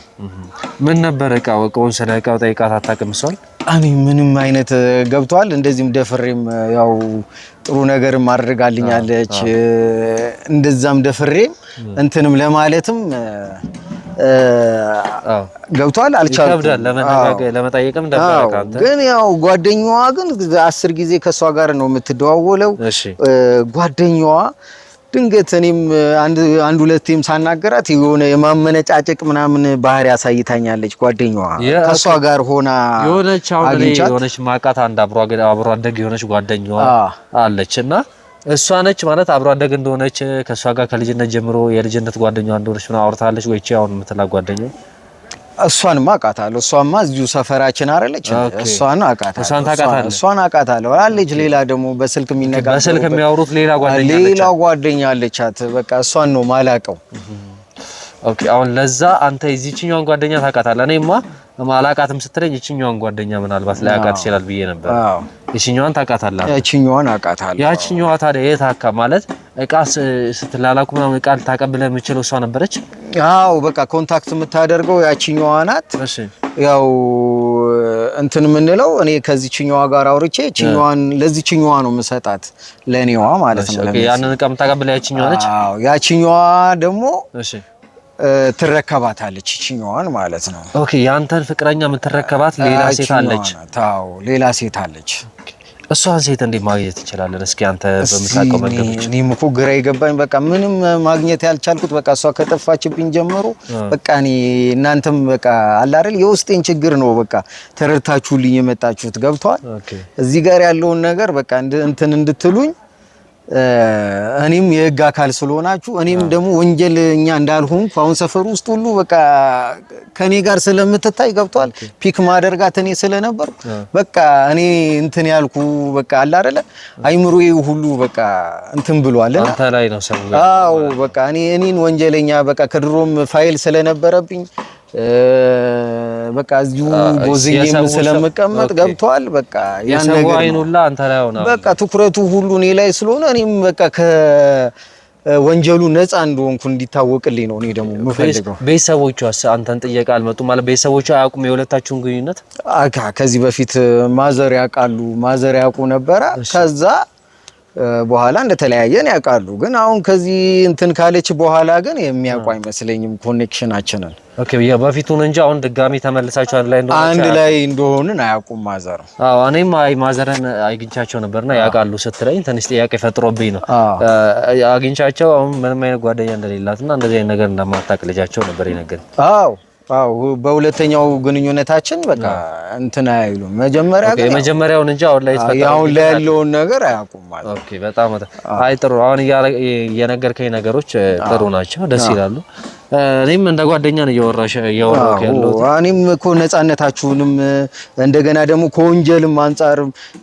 ምን ነበር እቃውን ስለ እቃው ጠይቃት አታውቅም? እሷን እኔ ምንም አይነት ገብቷል። እንደዚህም ደፍሬም ያው ጥሩ ነገርም አድርጋልኛለች። እንደዛም ደፍሬም እንትንም ለማለትም ገብቷል አልቻልኩም። ለመጠየቅም ደፈረካ አንተ ግን ያው ጓደኛዋ ግን 10 ጊዜ ከሷ ጋር ነው የምትደዋወለው። ጓደኛዋ ድንገት እኔም አንድ ሁለቴም ሳናገራት የሆነ የማመነጫጨቅ ምናምን ባህሪ ያሳይታኛለች። ጓደኛዋ ከሷ ጋር ሆና የሆነች ማቃት አንድ አብሮ አደግ የሆነች ጓደኛዋ አለችና እሷ ነች ማለት አብሮ አደግ እንደሆነች ከሷ ጋር ከልጅነት ጀምሮ የልጅነት ጓደኛዋ እንደሆነች ነው አውርታለች ወይ? አሁን የምትላ ጓደኛው እሷንማ አውቃታለሁ። እሷማ እዚሁ ሰፈራችን አይደለች? እሷን አውቃታለሁ አለች። ሌላ ደግሞ በስልክ የሚያወሩት ሌላ ጓደኛ አለቻት። በቃ እሷን ነው ማላቀው። ኦኬ አሁን ለዛ አንተ እዚህኛውን ጓደኛ ታውቃታለህ። እኔማ ማላቃትም ስትለኝ እቺኛውን ጓደኛ ምናልባት ላያውቃት ይችላል ብዬ ነበር። እቺኛዋን ታውቃታለህ? እቺኛዋን አውቃታለሁ። ያቺኛዋ ታዲያ የት አካ ማለት እቃ ስትላላኩ ምናምን እቃ ታቀብለህ የምችለው እሷ ነበረች? አዎ በቃ ኮንታክት የምታደርገው ያቺኛዋ ናት። ያው እንትን የምንለው እኔ ከዚህኛዋ ጋር አውርቼ እቺኛዋን ለዚህኛዋ ነው የምሰጣት ለኔዋ ማለት ነው። ኦኬ ያንን እቃ የምታቀብለህ ያቺኛዋ ነች? አዎ ያቺኛዋ ደግሞ ትረከባታለች እቺኛዋን ማለት ነው። ኦኬ ያንተን ፍቅረኛ የምትረከባት ሌላ ሴት አለች? ታው ሌላ ሴት አለች። እሷን ሴት እንዴት ማግኘት ይችላል? እስኪ አንተ በምታውቀው መንገዶች። እኔም እኮ ግራ ይገባኝ በቃ ምንም ማግኘት ያልቻልኩት በቃ እሷ ከጠፋችብኝ ጀምሮ በቃ እኔ እናንተም በቃ አለ አይደል የውስጤን ችግር ነው በቃ ተረድታችሁልኝ የመጣችሁት ገብቷል። እዚህ ጋር ያለውን ነገር በቃ እንትን እንድትሉኝ እኔም የህግ አካል ስለሆናችሁ እኔም ደግሞ ወንጀለኛ እንዳልሆንኩ አሁን ሰፈር ውስጥ ሁሉ በቃ ከኔ ጋር ስለምትታይ ገብቷል። ፒክ ማደርጋት እኔ ስለነበር በቃ እኔ እንትን ያልኩ በቃ አለ አይደለ አይምሮዬ ሁሉ በቃ እንትን ብሏል። አንተ ላይ ነው ሰው። አዎ በቃ እኔን ወንጀለኛ በቃ ከድሮም ፋይል ስለነበረብኝ በቃ እዚሁ ቦዝዬም ስለምቀመጥ ገብቷል። በቃ ያን ነገር አይኑላ አንተ ላይ ሆነ በቃ ትኩረቱ ሁሉ እኔ ላይ ስለሆነ እኔም በቃ ከወንጀሉ ነፃ እንደሆንኩ እንዲታወቅልኝ ነው እኔ ደግሞ የምፈልገው። ቤተሰቦቿስ አንተን ጥያቄ አልመጡም ማለት ቤተሰቦቿ አያውቁም የሁለታችሁን ግንኙነት? ከዚህ በፊት ማዘር ያውቃሉ፣ ማዘር ያውቁ ነበረ። ከዛ በኋላ እንደተለያየን ያውቃሉ። ግን አሁን ከዚህ እንትን ካለች በኋላ ግን የሚያውቁ አይመስለኝም ኮኔክሽናችንን። ኦኬ በፊቱን እንጂ አሁን ድጋሚ ተመልሳችሁ አንድ ላይ እንደሆንን አያውቁም ማዘር። አዎ እኔም ማዘርን አግኝቻቸው ነበርና ያውቃሉ ስትለኝ ትንሽ ጥያቄ ፈጥሮብኝ ነው አግኝቻቸው አሁን ምንም አይነት ጓደኛ እንደሌላትና እንደዚህ አይነት ነገር እንደማታውቅ ልጃቸው ነበር የነገረኝ። አዎ በሁለተኛው ግንኙነታችን በቃ እንትን አይሉም። መጀመሪያ ግን የመጀመሪያውን እንጂ አሁን ላይ ያለውን ነገር አያውቁም ማለት። ኦኬ በጣም ጥሩ። አሁን እየነገርከኝ ነገሮች ጥሩ ናቸው፣ ደስ ይላሉ። እኔም እንደ ጓደኛ ነው እያወራሁ ያለው። እኔም እኮ ነፃነታችሁንም እንደገና ደግሞ ከወንጀልም አንፃር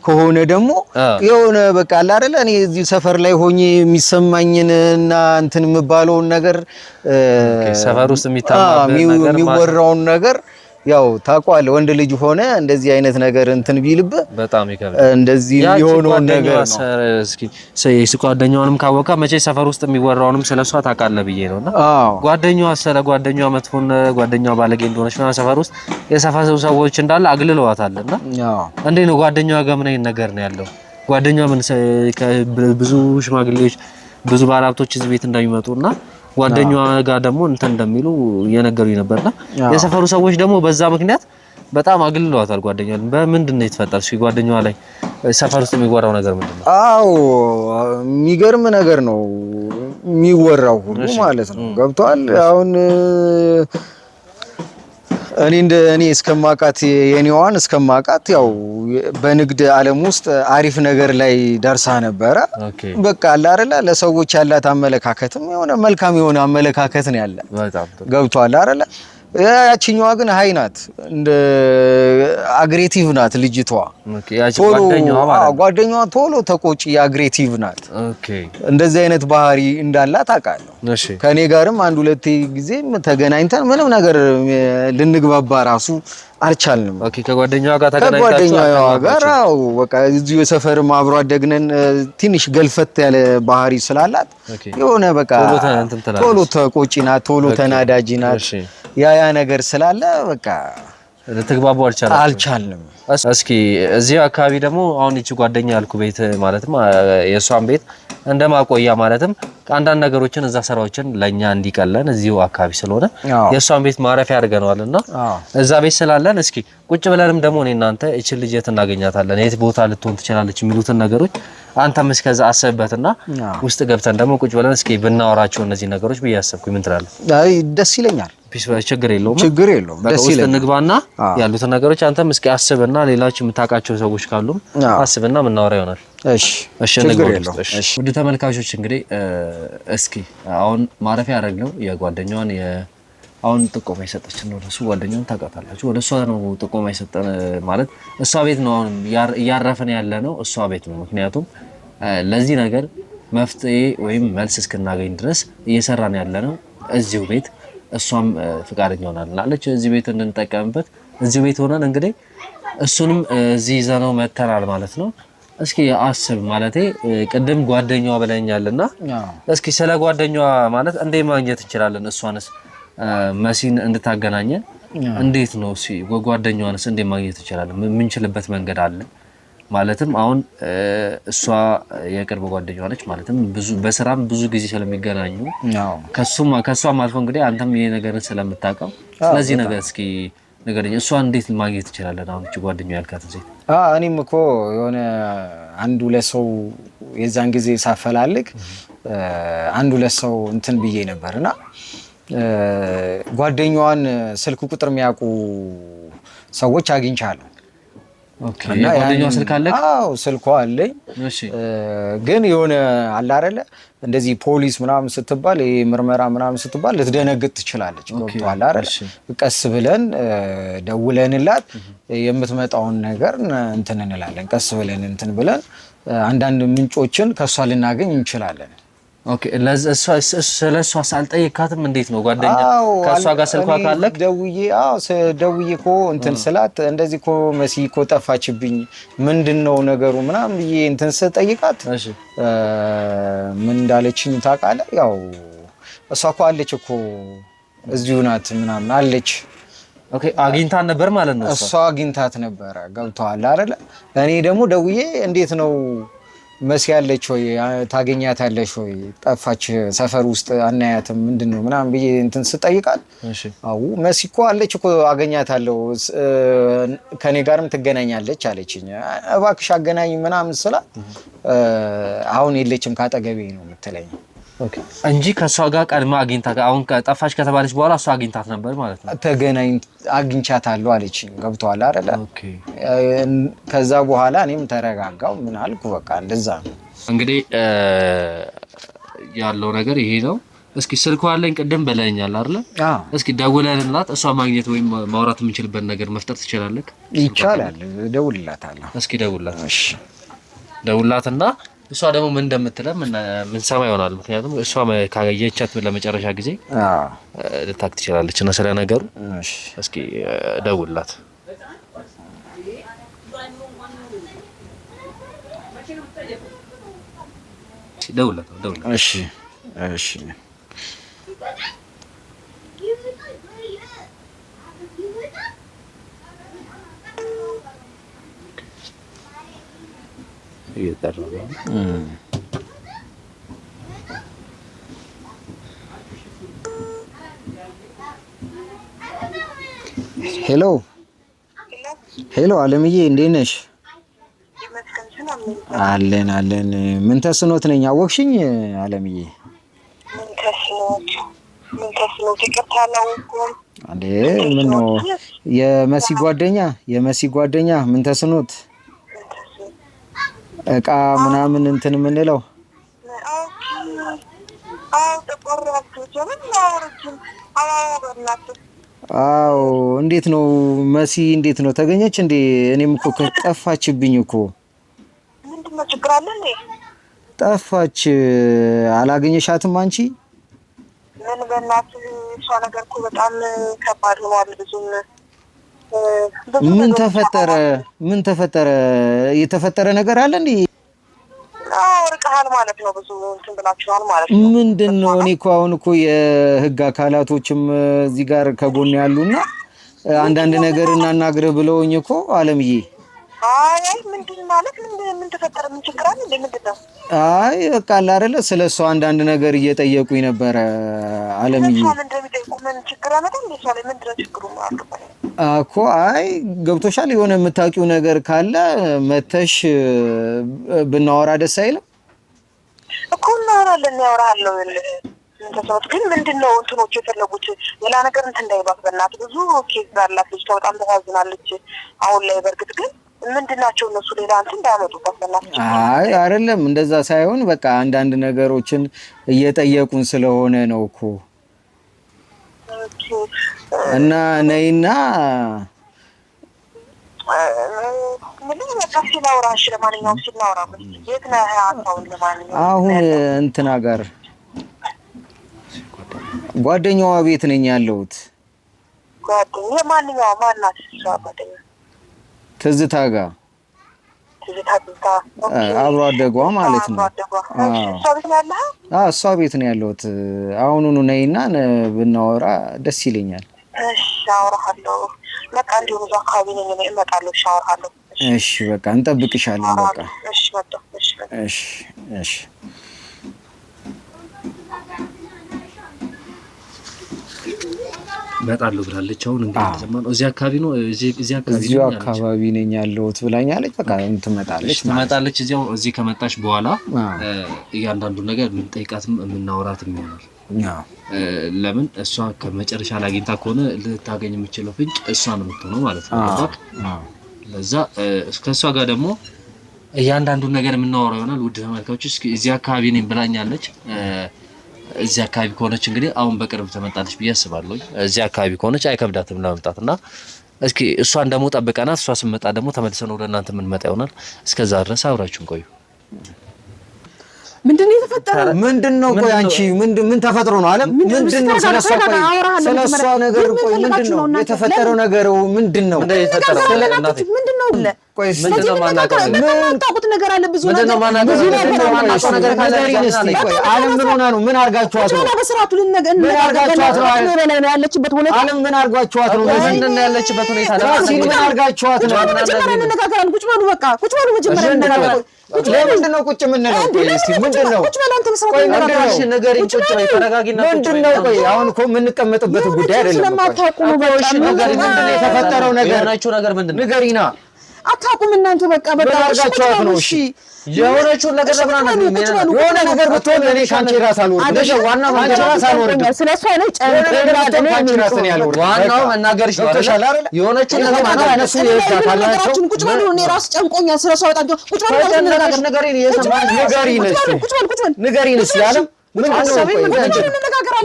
ከሆነ ደግሞ የሆነ በቃ አለ አይደለ እኔ እዚህ ሰፈር ላይ ሆኜ የሚሰማኝንና እንትን የምባለውን ነገር ሰፈር ውስጥ የሚወራውን ነገር ያው ታውቀዋለህ። ወንድ ልጅ ሆነ እንደዚህ አይነት ነገር እንትን ቢልብህ በጣም ይከብዳል። እንደዚህ የሆነውን ነገር ነው። እስኪ ጓደኛዋንም ካወቃ መቼ ሰፈር ውስጥ የሚወራውንም ስለሷ ታውቃለህ ብዬ ነውና ጓደኛዋ ስለ ጓደኛዋ መጥፎን ጓደኛዋ ባለጌ እንደሆነች ነው ሰፈር ውስጥ የሰፈር ሰዎች እንዳለ አግልለዋታልና እንዴት ነው ጓደኛዋ ጋር ምን አይነት ነገር ነው ያለው? ጓደኛዋ ምን ብዙ ሽማግሌዎች ብዙ ባለሀብቶች እዚህ ቤት እንደሚመጡና ጓደኛዋ ጋር ደግሞ እንትን እንደሚሉ እየነገሩኝ ነበርና የሰፈሩ ሰዎች ደግሞ በዛ ምክንያት በጣም አግልለዋታል ጓደኛዋን። በምንድን ነው የተፈጠረው? እሺ ጓደኛዋ ላይ ሰፈር ውስጥ የሚወራው ነገር ምንድን ነው? አዎ የሚገርም ነገር ነው የሚወራው ሁሉ ማለት ነው። ገብቷል። አሁን እኔ እስከማውቃት የኔዋን እስከማውቃት ያው በንግድ ዓለም ውስጥ አሪፍ ነገር ላይ ደርሳ ነበረ። በቃ አለ አይደለ ለሰዎች ያላት አመለካከትም የሆነ መልካም የሆነ አመለካከት ነው ያለ። ገብቷል አይደለ? ያቺኛዋ ግን ሃይ ናት፣ እንደ አግሬቲቭ ናት ልጅቷ። ጓደኛዋ ቶሎ ተቆጪ አግሬቲቭ ናት። እንደዚህ አይነት ባህሪ እንዳላት አውቃለሁ። ከኔ ጋርም አንድ ሁለቴ ጊዜ ተገናኝተን ምንም ነገር ልንግባባ ራሱ አልቻልንም። ከጓደኛዋ ጋር ተገናኝታችሁ? ከጓደኛዋ ጋር በቃ እዚሁ የሰፈርም አብሮ አደግነን። ትንሽ ገልፈት ያለ ባህሪ ስላላት የሆነ በቃ ቶሎ ተቆጪ ናት፣ ቶሎ ተናዳጂ ናት። ያ ነገር ስላለ በቃ ልትግባቡ አልቻልንም። እስኪ እዚህ አካባቢ ደግሞ አሁን እቺ ጓደኛ ያልኩ ቤት ማለትም የሷን ቤት እንደማቆያ ማለትም አንዳንድ ነገሮችን እዛ ስራዎችን ለኛ እንዲቀለን እዚሁ አካባቢ ስለሆነ የሷን ቤት ማረፊያ አድርገናልና እዛ ቤት ስላለን እስኪ ቁጭ ብለንም ደግሞ እኔ እናንተ እቺ ልጅ የት እናገኛታለን፣ የት ቦታ ልትሆን ትችላለች የሚሉትን ነገሮች አንተም እስከዛ አሰብበትና ውስጥ ገብተን ደግሞ ቁጭ ብለን እስኪ ብናወራቸው እነዚህ ነገሮች ብያሰብኩኝ። ምን ትላለህ? አይ ደስ ይለኛል። ችግር የለውም ደስ ይለኛል። ንግባና ያሉትን ነገሮች አንተም እስኪ አስብና ሌሎች የምታውቃቸው ሰዎች ካሉም አስብና ምናወራ ይሆናል። እሺ ችግር የለውም። ውድ ተመልካቾች እንግዲህ እስኪ አሁን ማረፊያ ያደረግነው የጓደኛዋን አሁን ጥቆማ የሰጠችን ነው። እሱ ጓደኛውን ታውቃታላችሁ። ወደ እሷ ነው ጥቆማ የሰጠን ማለት እሷ ቤት ነው አሁን እያረፈን ያለ ነው እሷ ቤት ነው። ምክንያቱም ለዚህ ነገር መፍትሄ ወይም መልስ እስክናገኝ ድረስ እየሰራን ያለ ነው እዚሁ ቤት። እሷም ፍቃደኛ ሆናለች እዚህ ቤት እንድንጠቀምበት። እዚሁ ቤት ሆነን እንግዲህ እሱንም እዚህ ይዘነው መተናል ማለት ነው። እስኪ አስብ ማለቴ ቅድም ጓደኛዋ ብለኛልና እስኪ ስለ ጓደኛዋ ማለት እንዴ ማግኘት እንችላለን? እሷንስ መሲን እንድታገናኘን እንዴት ነው? እሺ ጓደኛዋንስ እንዴ ማግኘት እንችላለን? የምንችልበት መንገድ አለ? ማለትም አሁን እሷ የቅርብ ጓደኛዋ ነች ማለትም ብዙ በስራም ብዙ ጊዜ ስለሚገናኙ ከሷም አልፎ እንግዲህ አንተም ይሄ ነገርን ስለምታውቀው ስለዚህ ነገር እስኪ ነገርኛ እሷን እንዴት ማግኘት እንችላለን? አሁን እቺ ጓደኛዋ ያልካት ሴት እኔም እኮ የሆነ አንድ ሁለት ሰው የዛን ጊዜ ሳፈላልግ አንድ ሁለት ሰው እንትን ብዬ ነበርና ጓደኛዋን ስልክ ቁጥር የሚያውቁ ሰዎች አግኝቻለሁ። ጓደኛዋ ስልክ አለ? አዎ ስልኳ አለኝ። ግን የሆነ አለ አይደለ እንደዚህ ፖሊስ ምናምን ስትባል ምርመራ ምናምን ስትባል ልትደነግጥ ትችላለች። ገብቶሃል አይደል? ቀስ ብለን ደውለንላት የምትመጣውን ነገር እንትን እንላለን። ቀስ ብለን እንትን ብለን አንዳንድ ምንጮችን ከሷ ልናገኝ እንችላለን። ኦኬ ስለሷ ሳልጠይቃትም እንዴት ነው ጓደኛ ከሷ ጋር ስልኳ ካለክ ደውዬ እኮ እንትን ስላት እንደዚህ እኮ መሲ እኮ ጠፋችብኝ ምንድነው ነገሩ ምናምን ብዬ እንትን ስጠይቃት ምን እንዳለችኝ ታውቃለህ? ያው እሷ እኮ አለች እኮ እዚሁ ናት ምናምን አለች። ኦኬ አግኝታት ነበር ማለት ነው? እሷ አግኝታት ነበረ። ገብቶሃል አይደለ? እኔ ደግሞ ደውዬ እንዴት ነው መሲ ያለች ወይ ታገኛታለሽ ወይ ጠፋች ሰፈር ውስጥ አናያትም ምንድነው ምናምን ብዬ እንትን ስጠይቃት አው መሲ እኮ አለች እኮ አገኛታለሁ ከኔ ጋርም ትገናኛለች አለችኝ እባክሽ አገናኝ ምናምን ስላት አሁን የለችም ካጠገቤ ነው የምትለኝ ኦኬ እንጂ ከሷ ጋር ቀድማ አግኝታ አሁን ጠፋች ከተባለች በኋላ እሷ አግኝታት ነበር ማለት ነው ተገናኝ አግኝቻታለሁ አለችኝ ገብቷል አይደለ ኦኬ ከዛ በኋላ እኔም ተረጋጋው ምን አልኩ በቃ እንደዛ ነው እንግዲህ ያለው ነገር ይሄ ነው እስኪ ስልኳ አለኝ ቀደም በላኛል አይደለ እስኪ ደውለንላት እሷ ማግኘት ወይም ማውራት የምንችልበት ነገር መፍጠር ትችላለህ ይቻላል ደውልላታለሁ እስኪ ደውልላት እሺ ደውልላትና እሷ ደግሞ ምን እንደምትለም ምን ሰማ ይሆናል ምክንያቱም እሷ ካገኘቻት ለመጨረሻ ጊዜ ልታክ ትችላለች እና ስለ ነገሩ እሺ እስኪ ደውልላት ደውልላት እሺ እሺ ሄሎ ሄሎ አለምዬ እንዴት ነሽ አለን ምን ተስኖት ነኝ አወቅሽኝ አለምዬ ምን ተስኖት ይቀርታለው አንዴ ምን ነው የመሲ ጓደኛ ምን ተስኖት እቃ ምናምን እንትን ምንለው አው እንዴት ነው መሲ እንዴት ነው ተገኘች እንዴ እኔም እኮ ከጠፋችብኝ እኮ ምንድነው ችግር አለ እንዴ ጠፋች አላገኘሻትም አንቺ ምን በእናትህ እሷ ነገር እኮ በጣም ከባድ ሆኗል ብዙም ምን ተፈጠረ የተፈጠረ ነገር አለ እንዴ ርቀሃል ማለት ነው ብዙ እንትን ብላችኋል ማለት ነው ምንድነው እኔ እኮ አሁን እኮ የህግ አካላቶችም እዚህ ጋር ከጎን ያሉና አንዳንድ ነገር እናናግረ ብለውኝ እኮ አለምዬ አይ ምንድን ማለት ምን ተፈጠረ ምን ችግር አለ እንዴ ምንድነው አይ በቃ አይደለ ስለሷ አንዳንድ ነገር እየጠየቁኝ ነበር አለምዬ ምን ችግር አለ እንዴ ሰው ላይ ምንድነው ችግሩ ማለት እኮ አይ ገብቶሻል የሆነ የምታውቂው ነገር ካለ መተሽ ብናወራ ደስ አይልም እኮ እናወራለን ያወራለው እንተሰውት ግን ምንድነው እንትኖች የፈለጉት ሌላ ነገር እንትን እንዳይባክ በእናትህ ብዙ ኬዝ አላት ልጅ በጣም ተያዝናለች አሁን ላይ በርግጥ ግን ምንድናቸው እነሱ ሌላ እንትን እንዳያመጡበት በእናትህ አይ አይደለም እንደዛ ሳይሆን በቃ አንዳንድ ነገሮችን እየጠየቁን ስለሆነ ነው እኮ እና ነይና አሁን እንትና ጋር ጓደኛዋ ቤት ነኝ ያለሁት ጓደኛዋ ማንኛው ማናት ጓደኛ ትዝታ ጋር አብሮ አደጓ ማለት ነው እሷ ቤት ነው ያለሁት አሁኑኑ ነይና ብናወራ ደስ ይለኛል እሺ አወራለሁ በቃ እንዲሁ ነው አካባቢ ነኝ እመጣለሁ ሻወራለሁ እሺ በቃ እንጠብቅሻለን በቃ እሺ መጣሁ እሺ እሺ መጣለሁ ብላለች አሁን እንግዲህ ዘማን እዚህ አካባቢ ነው እዚህ አካባቢ ነኝ ያለሁት ብላኛለች በቃ ትመጣለች እዚህ ከመጣች በኋላ እያንዳንዱ ነገር ምን ጠይቃትም የምናወራትም ይሆናል ለምን እሷ ከመጨረሻ ላይ አግኝታ ከሆነ ልታገኝ የምትችለው ፍንጭ እሷ ነው የምትሆነው ማለት ነው ለዛ እስከሷ ጋር ደግሞ እያንዳንዱ ነገር የምናወራው ይሆናል ውድ ተመልካቾች እስኪ እዚህ አካባቢ ነኝ ብላኛለች እዚህ አካባቢ ከሆነች እንግዲህ አሁን በቅርብ ተመጣጣች ብዬ አስባለሁ እዚህ አካባቢ ከሆነች አይከብዳትም ለማምጣትና እስኪ እሷን ደግሞ ጠብቀናት እሷ ስመጣ ደግሞ ተመልሰን ወደ እናንተ ምን መጣ ይሆናል እስከዛ ድረስ አብራችሁን ቆዩ ምንድነው የተፈጠረው ምንድነው ቆይ አንቺ ምን ተፈጥሮ ነው አለም ምንድነው ስለሷ ነገር ቆይ ምንድነው የተፈጠረው ነገር ምንድነው ምንድነው ቆይ ምንድነው ማናቀው የምታውቁት ነገር አለ ብዙ ነገር ምንድነው ማናቀው ነገር ካለ ቆይ ዓለም ምን ሆና ነው ምን አርጋችኋት ነው በስራቱ ያለችበት ሁኔታ ዓለም ምን አርጋችኋት ነው ምንድነው ያለችበት ሁኔታ ምን አርጋችኋት ነው መጀመሪያ እንነጋገራለን ቁጭ በሉ በቃ ቁጭ በሉ መጀመሪያ እንነጋገራለን ለምንድነው ቁጭ የምንለው ቆይ እስቲ ምንድነው ቁጭ በሉ አንተ በስራቱ ቆይ ንገሪኝ ቁጭ በይ ተረጋጊና ምንድነው ቆይ አሁን እኮ የምንቀመጥበት ጉዳይ አይደለም ስለማታውቁ ነው በቃ ምንድነው የተፈጠረው ነገር የሆነችው ነገር ምንድነው ንገሪና አታውቁም እናንተ በቃ አርጋችኋት ነው እሺ የሆነችውን ነገር ለምን አናግሪኝ የሆነ ነገር ብትሆን እኔ ካንቺ ራስ አልወርድም አይደለም ዋናው ካንቺ ራስ አልወርድም ስለሷ ላይ ካንቺ ራስ ነው ያልወርድም ዋናው መናገርሽ ነው አይደል የሆነችውን ነገር ማነው እነሱ ይወዳታላችሁ ቁጭ በሉ እኔ ራስ ጨንቆኛል ስለሷ በጣም ቁጭ በሉ ንገሪኝ እየሰማሽ ንገሪን እስቲ ንገሪን እስቲ ያለም ምን አሰበኝ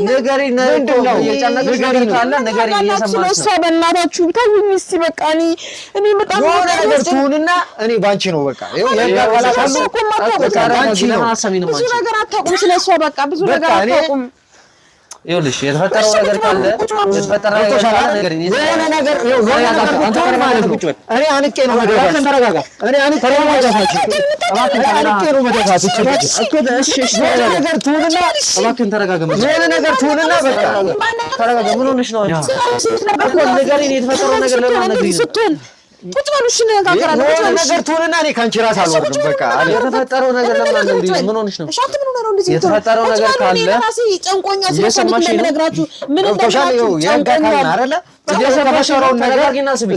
ንገሪኝ ምንድነው እየጨነቀሽ ነገር ካለ ንገሪኝ እየሰማሽ ነው ስለሷ በእናታችሁ ብታዩኝ እስቲ በቃ እኔ በጣም የሆነ ነገር ትሁንና እኔ ባንቺ ነው በቃ ይኸው ያጋባላታሉ ባንቺ ነው ብዙ ነገር አታውቁም ስለሷ በቃ ብዙ ነገር አታውቁም ይኸውልሽ የተፈጠረው ነገር ካለ የተፈጠረው ነገር ካለ ንገሪኝ የሆነ ነገር አንተ ማለት ነው እኔ አንቄ ነው መደፋት ተረጋጋ እኔ አንቄ ነው መደፋት አንቄ ነው መደፋት እሺ ነገር ትሁንና እባክህን ተረጋጋ የሆነ ነገር ትሁንና በቃ ተረጋጋ ምን ሆነሽ ነው እኮ ንገሪኝ የተፈጠረው ነገር ለምን አነግሪኝ ቁጭ በሉ እሺ እንነጋገራለን የሆነ ነገር ትሁንና እኔ ካንቺ ራስ አልወርድም በቃ የተፈጠረው ነገር ለምን አነግሪኝ ምን ሆነሽ ነው እሺ ምን ሆነ ነው እንደዚህ የተፈጠረው ነገር ካለ ራሴ ጨንቆኛል ስለሰማሽ ነው ነግራችሁ ምን እንደምናችሁ ጨንቆኛል አይደለ የተፈጠረው ነገር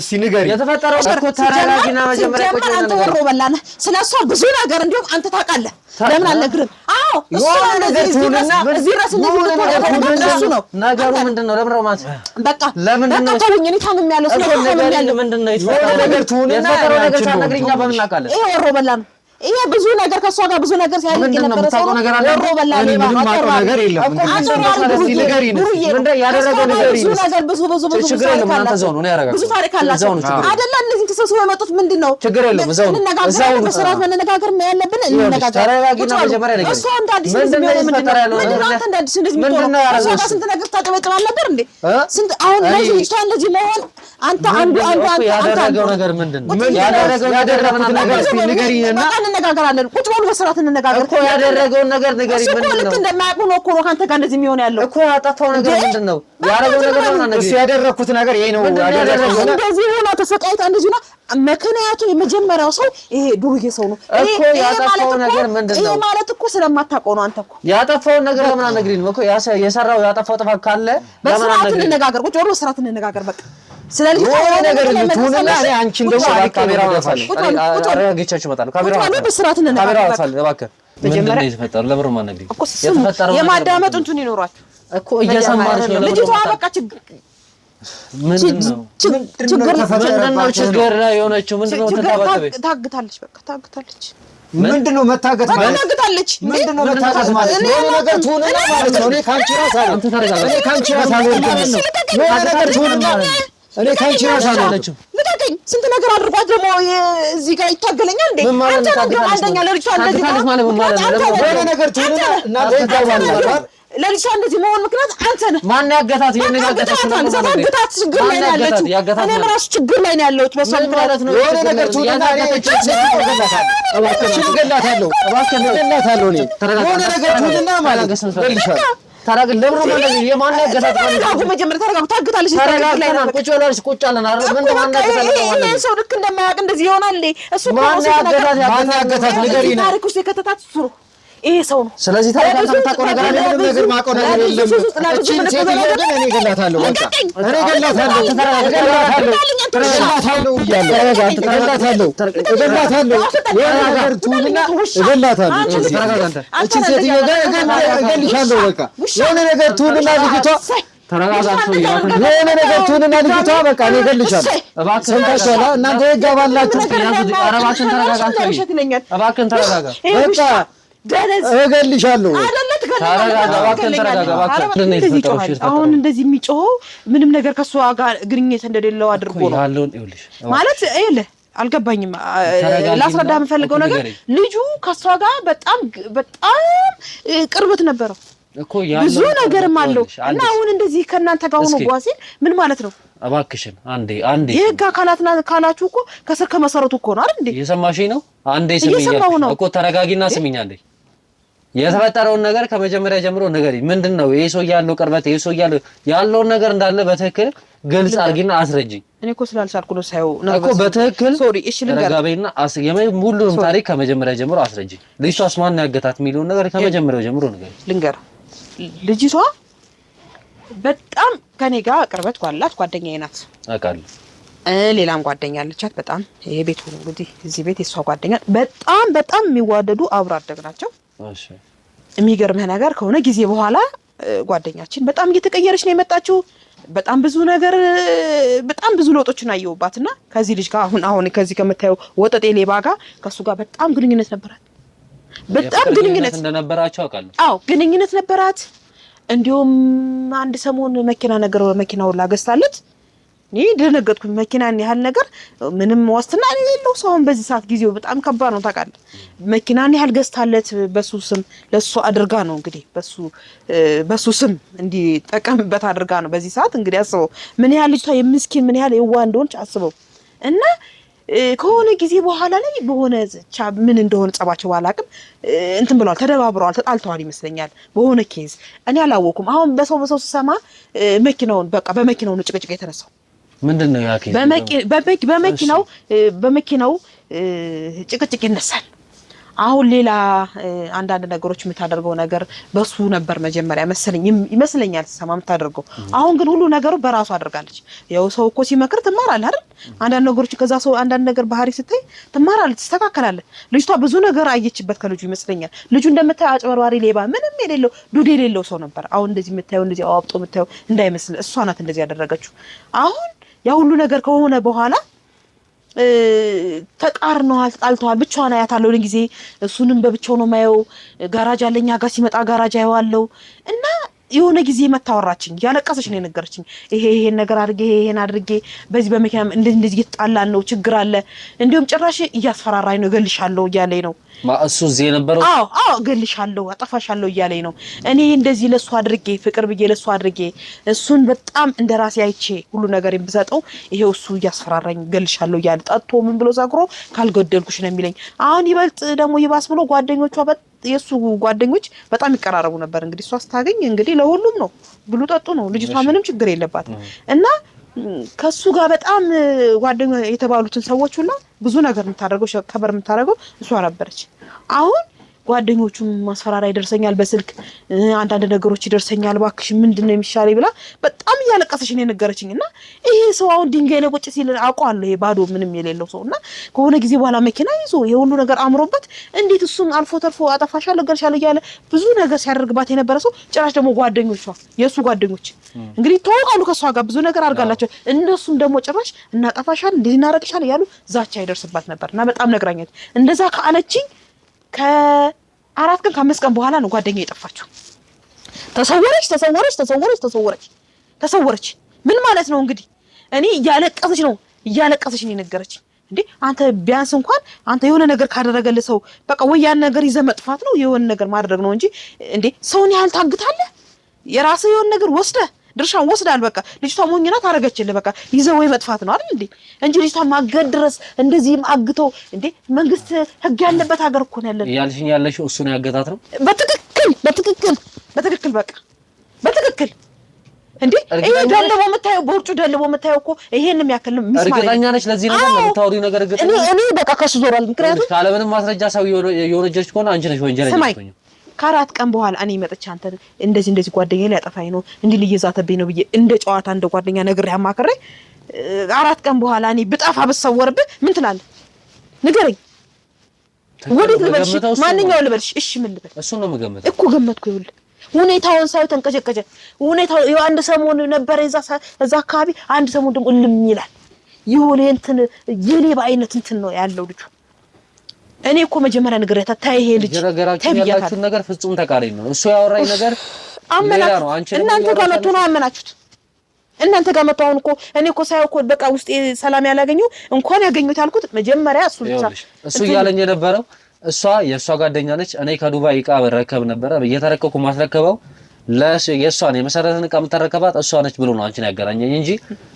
እስቲ ንገሪ የተፈጠረው እኮ ተረጋጊና መጀመሪያ ቁጭ አንተ ወሮ በላና ስለሷ ብዙ ነገር እንዲሁም አንተ ታውቃለህ ለምን አልነግርም አዎ እሱ ነገር ትሁንና እዚህ ራስ እንደዚህ ነው ነገሩ ምንድነው ለምን ነው ማለት በቃ ለምን ነው ተውኝ እኔ ታምም ያለው ስለሆነ ምንድነው የተፈጠረው ነገር ትሁንና የተፈጠረው ነገር ሳትነግሪኝ በምን እናውቃለን ይሄ ወሮ በላ ነው ይሄ ብዙ ነገር ከሷ ጋር ብዙ ነገር ሲያልቅ የነበረ ሰው ነገር አለ ወሮ በላ ነው ማውቀው ነገር የለም እስቲ ንገሪኝ ምንድነው ያደረገው ብዙ ነገር ብዙ ችግር የለም እናንተ እዛው ነው እኔ ያረጋግጥ ብዙ ታሪክ አላቸው አይደለ እነዚህ ተሰብስበው የመጡት ምንድነው ችግር የለም እዛው እዛው በስርዓት መነጋገር ያለብን እንነጋገር ተረጋጊና መጀመሪያ ነገር እሷ እንደ አዲስ ምንድነው ያረጋግጥ ስንት ነገር ታጨበጭባል ነበር እንዴ ስንት አሁን ለዚህ ልጅቷ እንደዚህ መሆን አንተ አንዱ ያደረገው ነገር ምንድነው ያደረገው ነገር እስቲ ንገሪኝና እንነጋገራለን ቁጭ ብሎ በስርዓት እንነጋገር እኮ ያደረገውን ነገር ንገሪኝ ምንድነው ልክ እንደማያውቁ ነው እኮ ካንተ ጋር እንደዚህ የሚሆን ያለው እኮ ያጠፋው ነገር ምንድነው ያደረገው ነገር ነው ነገር እሱ ያደረኩት ነገር ይሄ ነው ያደረኩት እንደዚህ ሆነ ተሰቃይታ እንደዚህ ነው ምክንያቱ የመጀመሪያው ሰው ይሄ ዱርዬ ሰው ነው እኮ ያጠፋው ነገር ምንድነው ይሄ ማለት እኮ ስለማታውቀው ነው አንተ እኮ ያጠፋውን ነገር ለምን አነግሪኝ እኮ የሰራው ያጠፋው ጥፋት ካለ ለምን አነግሪኝ እንነጋገር ቁጭ ብሎ በስርዓት እንነጋገር በቃ ስለዚህ ነገር ልትሆንና እኔ አንቺን ደግሞ ካሜራውን አረጋግቻችሁ እመጣለሁ ካሜራውን በስርዓት እንነጋገር ካሜራውን እባክህ ምንድነው የተፈጠረው ለምን ነው ማነግሪኝ የተፈጠረው የማዳመጥ እንትን ይኖራል እኮ እየሰማሽ ነው ልጅቷ በቃ ችግር ምንድነው ችግር ላይ የሆነችው ምንድነው ታግታለች በቃ ታግታለች ምንድነው መታገት ማለት ታግታለች ምንድነው መታገት ማለት የሆነ ነገር ትሁንና ማለት ነው እኔ ካንቺ ራስ አለ አንተ ተረጋጋ እኔ ካንቺ ራስ አልወርድም የሆነ ነገር ትሁንና እኔ ካንቺ ራስ አልወርድም ልቀቀኝ ስንት ነገር አድርጓት ደግሞ እዚህ ጋር ይታገለኛል እንዴ አንተ ነው አንደኛ ለልጅቷ እንደዚህ የሆነ ነገር ትሁንና እናንተ ይጋባሉ ለልጅቷ እንደዚህ መሆን ምክንያት አንተ ነህ ማን ያገታት ያገታት ያገታት ችግር ላይ ነው ያለችው እኔ ራሱ ችግር ላይ ነው ያለሁት በሷ ምክንያት ነው የሆነ ነገር ትሁንና እገላታለሁ እገላታለሁ እኔ የሆነ ነገር ትሁንና ማለት ገልሻለሁ ታረጋግ ለብሮ ማለት የማን ያገታት ማለት መጀመሪያ ታረጋግ ታግታለች ታረጋግና ቁጭ ብለሽ ቁጭ አለን አይደል ምን ማን ያገታት ይሄ ሰው ልክ እንደማያውቅ እንደዚህ ይሆናል እንዴ እሱ ማን ያገታት ንገሪና ታሪክ ውስጥ የከተታት እሱ ነው ይሄ ሰው ነው ስለዚህ ታውቃለህ ነገር አለ ምንም ነገር ማውቀው ነገር የለም እቺን ሴትዮ ግን እኔ እገላታለሁ በቃ እኔ እገላታለሁ እገላታለሁ እገላታለሁ የሆነ ነገር ትሁንና እገላታለሁ እቺን ሴትዮ ግን እገልሻለሁ በቃ የሆነ ነገር ትሁንና ልጅቷ ተረጋጋችሁ የሆነ ነገር ትሁንና ልጅቷ በቃ እኔ እገልሻለሁ እባክህ ሰምታችኋል እናንተ ይጋባላችሁ አረባችን ተረጋጋችሁ እባክህን ተረጋጋ በቃ እገልሻለሁ አሁን እንደዚህ የሚጮኸው ምንም ነገር ከሷ ጋር ግንኙነት እንደሌለው አድርጎ ነው ማለት ይኸውልህ አልገባኝም ላስረዳ የምፈልገው ነገር ልጁ ከሷ ጋር በጣም ቅርበት ነበረው እኮ ያለው ብዙ ነገርም አለው እና አሁን እንደዚህ ከእናንተ ጋር ሆኖ ጓሲል ምን ማለት ነው? እባክሽን አንዴ የህግ አካላትና ካላችሁ እኮ ከስር ከመሰረቱ እኮ ነው አይደል እንዴ? እየሰማሽኝ ነው? አንዴ ስሚኝ እኮ ተረጋጊና ስሚኝ አንዴ። የተፈጠረውን ነገር ከመጀመሪያ ጀምሮ ንገሪኝ። ምንድነው ይሄ ሰው ያለው ቅርበት፣ ይሄ ሰው ያለውን ነገር እንዳለ በትክክል ግልጽ አድርጊና አስረጅኝ። እኔ እኮ ስላልቻልኩ ነው ሳይው ነው እኮ በትክክል ሶሪ። እሺ ተረጋጊና ሁሉንም ታሪክ ከመጀመሪያ ጀምሮ አስረጅኝ። ልጅቷስ ማን ያገታት የሚለውን ነገር ከመጀመሪያው ጀምሮ ንገሪኝ። ልንገር ልጅቷ በጣም ከኔ ጋር ቅርበት ጓላት ጓደኛዬ ናት አውቃለሁ። ሌላም ጓደኛ አለቻት። በጣም ይሄ ቤቱ እንግዲህ እዚህ ቤት የሷ ጓደኛ በጣም የሚዋደዱ አብሮ አደግ ናቸው። እሺ የሚገርምህ ነገር ከሆነ ጊዜ በኋላ ጓደኛችን በጣም እየተቀየረች ነው የመጣችው። በጣም ብዙ ለውጦችን አየሁባትና ከዚህ ልጅ ጋር አሁን ከዚህ ከምታየው ወጠጤ ሌባ ጋር ከሱ ጋር በጣም ግንኙነት ነበራት። በጣም ግንኙነት እንደነበራቸው አውቃለሁ። አዎ ግንኙነት ነበራት። እንዲሁም አንድ ሰሞን መኪናው ላገዝታለት እኔ ደነገጥኩ። መኪናን ያህል ነገር ምንም ዋስትና የሌለው ሰው አሁን በዚህ ሰዓት ጊዜው በጣም ከባድ ነው ታውቃለህ። መኪናን ያህል ገዝታለት በሱ ስም ለሱ አድርጋ ነው እንግዲህ በሱ ስም እንዲጠቀምበት አድርጋ ነው። በዚህ ሰዓት እንግዲህ አስበው ምን ያህል ልጅቷ የምስኪን ምን ያህል የዋ እንደሆነች አስበው። እና ከሆነ ጊዜ በኋላ ላይ በሆነ ምን እንደሆነ ጸባቸው ባላቅም እንትን ብለዋል፣ ተደባብረዋል፣ ተጣልተዋል ይመስለኛል በሆነ ኬዝ። እኔ አላወኩም። አሁን በሰው ስሰማ በመኪናው ነው ጭቅጭቅ የተነሳው። ምንድነው ያ ኬዝ? በመኪናው ጭቅጭቅ ይነሳል። አሁን ሌላ አንዳንድ ነገሮች የምታደርገው ነገር በሱ ነበር መጀመሪያ ይመስለኛል ሰማ የምታደርገው። አሁን ግን ሁሉ ነገሩ በራሱ አድርጋለች። ያው ሰው እኮ ሲመክር ትማራለህ አይደል? አንዳንድ ነገሮች ከዛ ሰው አንዳንድ ነገር ባህሪ ስታይ ትማራለህ፣ ትስተካከላለህ። ልጅቷ ብዙ ነገር አየችበት ከልጁ ይመስለኛል። ልጁ እንደምታየው አጭበርባሪ፣ ሌባ፣ ምንም የሌለው ዱድ የሌለው ሰው ነበር። አሁን እንደዚህ የምታየው እንደዚህ አዋብጦ የምታየው እንዳይመስል እሷ ናት እንደዚህ ያደረገችው። አሁን ያ ሁሉ ነገር ከሆነ በኋላ ተቃርነዋል፣ ተጣልተዋል። ብቻዋን አያታለሁ ጊዜ እሱንም በብቻው ነው ማየው። ጋራጅ አለኛ ጋር ሲመጣ ጋራጅ አየዋለሁ እና የሆነ ጊዜ መታወራችኝ ያለቀሰች ነው የነገረችኝ። ይሄን ነገር አድርጌ ይሄን አድርጌ በዚህ በመኪና እንደዚህ እየተጣላን ነው፣ ችግር አለ፣ እንዲሁም ጭራሽ እያስፈራራኝ ነው፣ እገልሻለሁ እያለኝ ነው። እሱ እዚህ የነበረው አዎ እገልሻለሁ፣ አጠፋሻለሁ እያለኝ ነው። እኔ እንደዚህ ለሱ አድርጌ ፍቅር ብዬ ለሱ አድርጌ እሱን በጣም እንደራሴ አይቼ ሁሉ ነገር ብሰጠው ይሄው እሱ እያስፈራራኝ እገልሻለሁ እያለ ጠጥቶ ምን ብሎ ሰክሮ ካልገደልኩሽ ነው የሚለኝ። አሁን ይበልጥ ደግሞ ይባስ ብሎ ጓደኞቿ የሱ ጓደኞች በጣም ይቀራረቡ ነበር። እንግዲህ እሷ ስታገኝ እንግዲህ ለሁሉም ነው ብሉ ጠጡ ነው። ልጅቷ ምንም ችግር የለባትም እና ከሱ ጋር በጣም ጓደኛ የተባሉትን ሰዎች ሁላ ብዙ ነገር የምታደርገው ከበር የምታደርገው እሷ ነበረች። አሁን ጓደኞቹም ማስፈራሪያ ይደርሰኛል በስልክ አንዳንድ ነገሮች ይደርሰኛል። እባክሽ ምንድነው የሚሻለኝ ብላ በጣም እያለቀሰች ነው የነገረችኝ። እና ይሄ ሰው አሁን ድንጋይ ላይ ቁጭ ሲል አውቀዋለሁ፣ ይሄ ባዶ ምንም የሌለው ሰው እና ከሆነ ጊዜ በኋላ መኪና ይዞ ይሄ ሁሉ ነገር አምሮበት እንዴት እሱም አልፎ ተርፎ አጠፋሻለሁ እገልሻለሁ እያለ ብዙ ነገር ሲያደርግባት የነበረ ሰው ጭራሽ ደግሞ ጓደኞቿ የእሱ ጓደኞች እንግዲህ ተዋውቃሉ ከእሷ ጋር ብዙ ነገር አድርጋላቸው። እነሱም ደግሞ ጭራሽ እናጠፋሻለን እንደዚህ እናረቅሻለን እያሉ ዛቻ ይደርስባት ነበር። እና በጣም ነግራኛለች። እንደዛ ከአለችኝ ከ4 ቀን ከ5 ቀን በኋላ ነው ጓደኛዬ የጠፋችው። ተሰወረች። ምን ማለት ነው እንግዲህ? እኔ እያለቀሰች ነው የነገረችኝ። እንዴ አንተ ቢያንስ እንኳን አንተ የሆነ ነገር ካደረገልህ ሰው በቃ ወይ ያን ነገር ይዘህ መጥፋት ነው የሆነ ነገር ማድረግ ነው እንጂ እንዴ ሰውን ያህል ታግታለህ? የራስህ የሆነ ነገር ወስደህ ድርሻን ወስዳል። በቃ ልጅቷ ሞኝና ታረገችልህ። በቃ ይዘው ወይ መጥፋት ነው አይደል እንዴ? እንጂ ልጅቷ ማገድ ድረስ እንደዚህም አግቶ እንዴ መንግስት ህግ ያለበት ሀገር እኮ ነው ያለን። ያልሽኝ ያለሽው እሱ ነው ያገታት ነው። በትክክል በቃ በትክክል እንዴ ይሄ ደልቦ የምታየው ቦርጩ ደልቦ የምታየው እኮ ይሄንም ያክል ምስማር እርግጠኛ ነች ለዚህ ነገር ለምታወሪው ነገር እርግጠኛ እኔ በቃ ከሱ ዞራል። ምክንያቱም ካለምንም ማስረጃ ሰው የወነጀልሽ ከሆነ አንቺ ነሽ ወንጀለኛ ነሽ። ከ4 ቀን በኋላ እኔ መጥቻ አንተ እንደዚህ ጓደኛዬ ሊያጠፋኝ ነው እንዲህ ልይዛተብኝ ነው ብዬ እንደ ጨዋታ እንደ ጓደኛ ነግሬ አማክሬ 4 ቀን በኋላ እኔ ብጠፋ ብሰወርብህ ምን ትላለህ? ንገረኝ። ወዴት ልበልሽ? ማንኛው ልበልሽ? እሺ ምን ልበል? እሱ ነው የምገምተው እኮ ገመትኩ። ይኸውልህ ሁኔታውን ሳይው ተንቀጨቀጨ። ሁኔታው አንድ ሰሞን ነበር እዛ አካባቢ፣ አንድ ሰሞን ደግሞ እልም ይላል። የሆነ እንትን የሌባ አይነት እንትን ነው ያለው ልጁ። እኔ እኮ መጀመሪያ ነገር ታይ ይሄ ልጅ ያላችሁ ነገር ፍጹም ተቃራኒ ነው። እሱ ያወራኝ ነገር ሌላ ነው። አንቺ እናንተ ጋር መጥቶ ነው አመናችሁት። እናንተ ጋር መጥቶ አሁን እኮ እኔ እኮ ሳይው እኮ በቃ ውስጤ ሰላም ያላገኘው እንኳን ያገኙት ያልኩት መጀመሪያ እሱ ብቻ እሱ እያለኝ የነበረው እሷ የእሷ ጓደኛ ነች። እኔ ከዱባይ እቃ በረከብ ነበረ እየተረከብኩ ማስረከበው የእሷን የመሰረትን እቃ የምትረከባት እሷ ነች ብሎ ነው አንቺን ያገናኘኝ እንጂ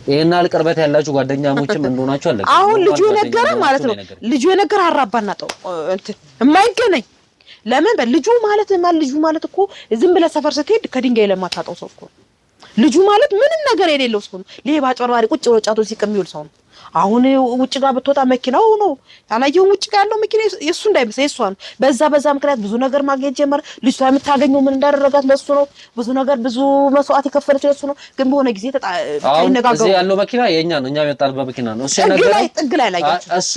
ይሄን ያህል ቅርበት ያላችሁ ጓደኛሞችም እንደሆናችሁ አለ። አሁን ልጁ የነገረ ማለት ነው ልጁ የነገረ አራባና ጠው እንትን የማይገናኝ ለምን በልጁ ማለት እኮ ዝም ብለህ ሰፈር ስትሄድ ከድንጋይ ለማታጣው ሰው እኮ ልጁ ማለት ምንም ነገር የሌለው ሰው ነው። ሌባ አጭበርባሪ ቁጭ ብሎ ጫቶ ሲቅም ይውል ሰው ነው። አሁን ውጭ ጋር ብትወጣ መኪናው ነው ያላየው ውጭ ጋር ያለው መኪና የሱ እንዳይመስል የሷ ነው። በዛ ምክንያት ብዙ ነገር ማግኘት ጀመረ። ልጅቷ የምታገኘው ምን እንዳደረጋት ለሱ ነው። ብዙ ነገር ብዙ መስዋዕት የከፈለችው ለሱ ነው። ግን በሆነ ጊዜ ተጣይነጋገሩ እዚህ ያለው መኪና የኛ ነው። እኛ የመጣንበት መኪና ነው። እሱ ነገር ጥግ ላይ ላያችሁ እሱ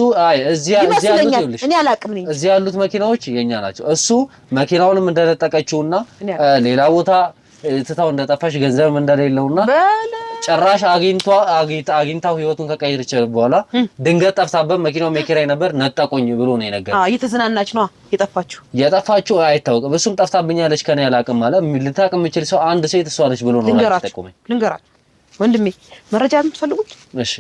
እዚህ ያሉት እኔ አላቅም ነኝ እዚህ ያሉት መኪናዎች የኛ ናቸው። እሱ መኪናውንም እንደለጠቀችውና ሌላ ቦታ ትታው እንደጠፋሽ ገንዘብም እንደሌለውና ጭራሽ አግኝታው ህይወቱን ከቀየረች በኋላ ድንገት ጠፍታበት መኪናው መኪራይ ነበር ነጠቆኝ ብሎ ነው የነገረው። እየተዝናናች ነው የጠፋችው አይታወቅም። እሱም ጠፍታብኛለች ከኔ ያላቅም ማለት ልታቅ የምችል ሰው አንድ ሴት እሷ ነች ብሎ ነው ያጠቆመኝ። ልንገራችሁ ወንድሜ መረጃ የምትፈልጉት እሺ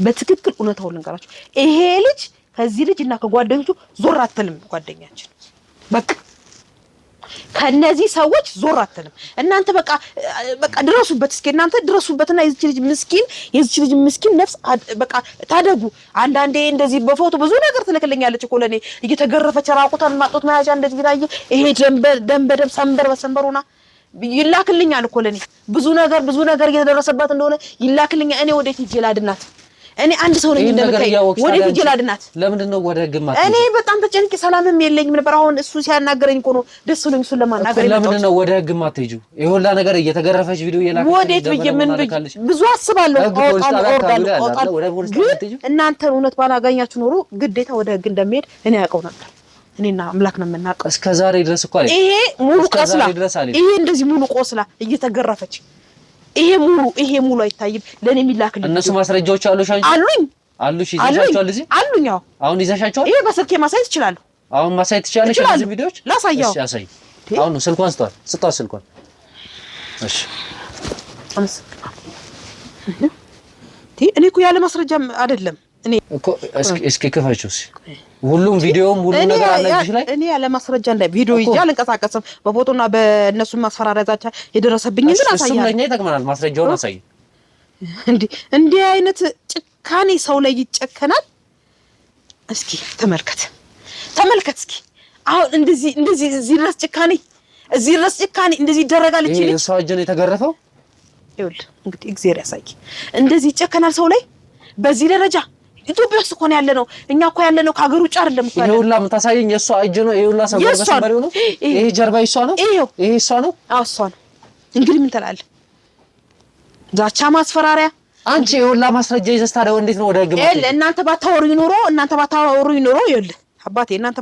በትክክል እውነታውን ልንገራችሁ። ይሄ ልጅ ከዚህ ልጅ እና ከጓደኞቹ ዞር አትልም። ጓደኛችን በቃ ከነዚህ ሰዎች ዞር አትልም። እናንተ በቃ ድረሱበት፣ እስኪ እናንተ ድረሱበትና የዚህ ልጅ ምስኪን ነፍስ በቃ ታደጉ። አንዳንዴ እንደዚህ በፎቶ ብዙ ነገር ትልክልኛለች እኮ ለኔ እየተገረፈች ራቁታን ማጦት መያዣ እንደዚህ ቢታየ ይሄ ደም በደም ሰንበር በሰንበሩና ይላክልኛል እኮ ለኔ ብዙ ነገር እየተደረሰባት እንደሆነ ይላክልኛል። እኔ ወዴት ሂጅ ላድናት? እኔ አንድ ሰው ነኝ እንደምታይ ወዴት ሂጅ ላድናት? ለምንድን ነው ወደ ህግ ማት? እኔ በጣም ተጨንቄ ሰላምም የለኝም ነበር። አሁን እሱ ሲያናገረኝ እኮ ነው ደስ ብሎኝ እሱን ለማናገር። ለምንድን ነው ወደ ህግ ማትሄጂው? ይሄ ሁላ ነገር እየተገረፈች ቪዲዮ የላከች ወዴት ብዬ ምን ብዙ አስባለሁ። እናንተ እውነት ባላገኛችሁ ኖሮ ግዴታ ወደ ህግ እንደሚሄድ እኔ ያውቀው ነበር። እኔና አምላክ ነው የምናውቀው። እስከዛሬ ድረስ እኮ አይደል ይሄ ሙሉ ቆስላ ይሄ እንደዚህ ሙሉ ቆስላ እየተገረፈች ይሄ ሙሉ አይታይም። ለኔ የሚላክልኝ እነሱ ማስረጃዎች አሉሽ አንቺ? አሉሽ ይዘሻቸዋል? እዚህ አሉኝ። አሁን ይዘሻቸዋል? ይሄ በስልኬ ማሳየት ይችላል። አሁን ማሳየት ትችላለሽ? እነዚህ ቪዲዮዎች ላሳያው። እሺ አሳይ። አሁን ነው ስልኳን ስጧት ስልኳን። እሺ እኔ እኮ ያለ ማስረጃ አይደለም። እኔ እኮ እስኪ ክፈችው። ሁሉም ቪዲዮም ሁሉ ነገር አለሽ ላይ እኔ ያለ ማስረጃ እንደ ቪዲዮ ይዤ አልንቀሳቀስም። በፎቶና በእነሱ ማስፈራሪያዛቻ የደረሰብኝ ግን አሳያለሁ። እሱም ለኛ ይጠቅመናል። ማስረጃውን አሳይ። እንዲህ አይነት ጭካኔ ሰው ላይ ይጨከናል? እስኪ ተመልከት እስኪ አሁን እንደዚህ እዚህ ድረስ ጭካኔ እንደዚህ ይደረጋል። እቺ ልጅ እሷ እጅ ነው የተገረፈው። ይኸውልህ እንግዲህ እግዚአብሔር ያሳይ። እንደዚህ ይጨከናል ሰው ላይ በዚህ ደረጃ። ኢትዮጵያ ውስጥ እኮ ነው ያለነው። እኛ እኮ ያለነው ከሀገር ውጭ አይደለም እኮ። ይሄ ሁላ የምታሳየኝ የእሷ እጅ ነው። ይሄ ሁላ ሰንበር በሰንበሬው ነው። ይሄ ጀርባ እሷ ነው። ይሄ እሷ ነው። አዎ እሷ ነው። እንግዲህ ምን ትላለህ? ዛቻ፣ ማስፈራሪያ። አንቺ ይሄ ሁላ ማስረጃ ይዘሽ ታዲያ እንዴት ነው ወደ ህግ ማለት? እናንተ ባታወሩኝ ኖሮ ይኸውልህ አባቴ እናንተ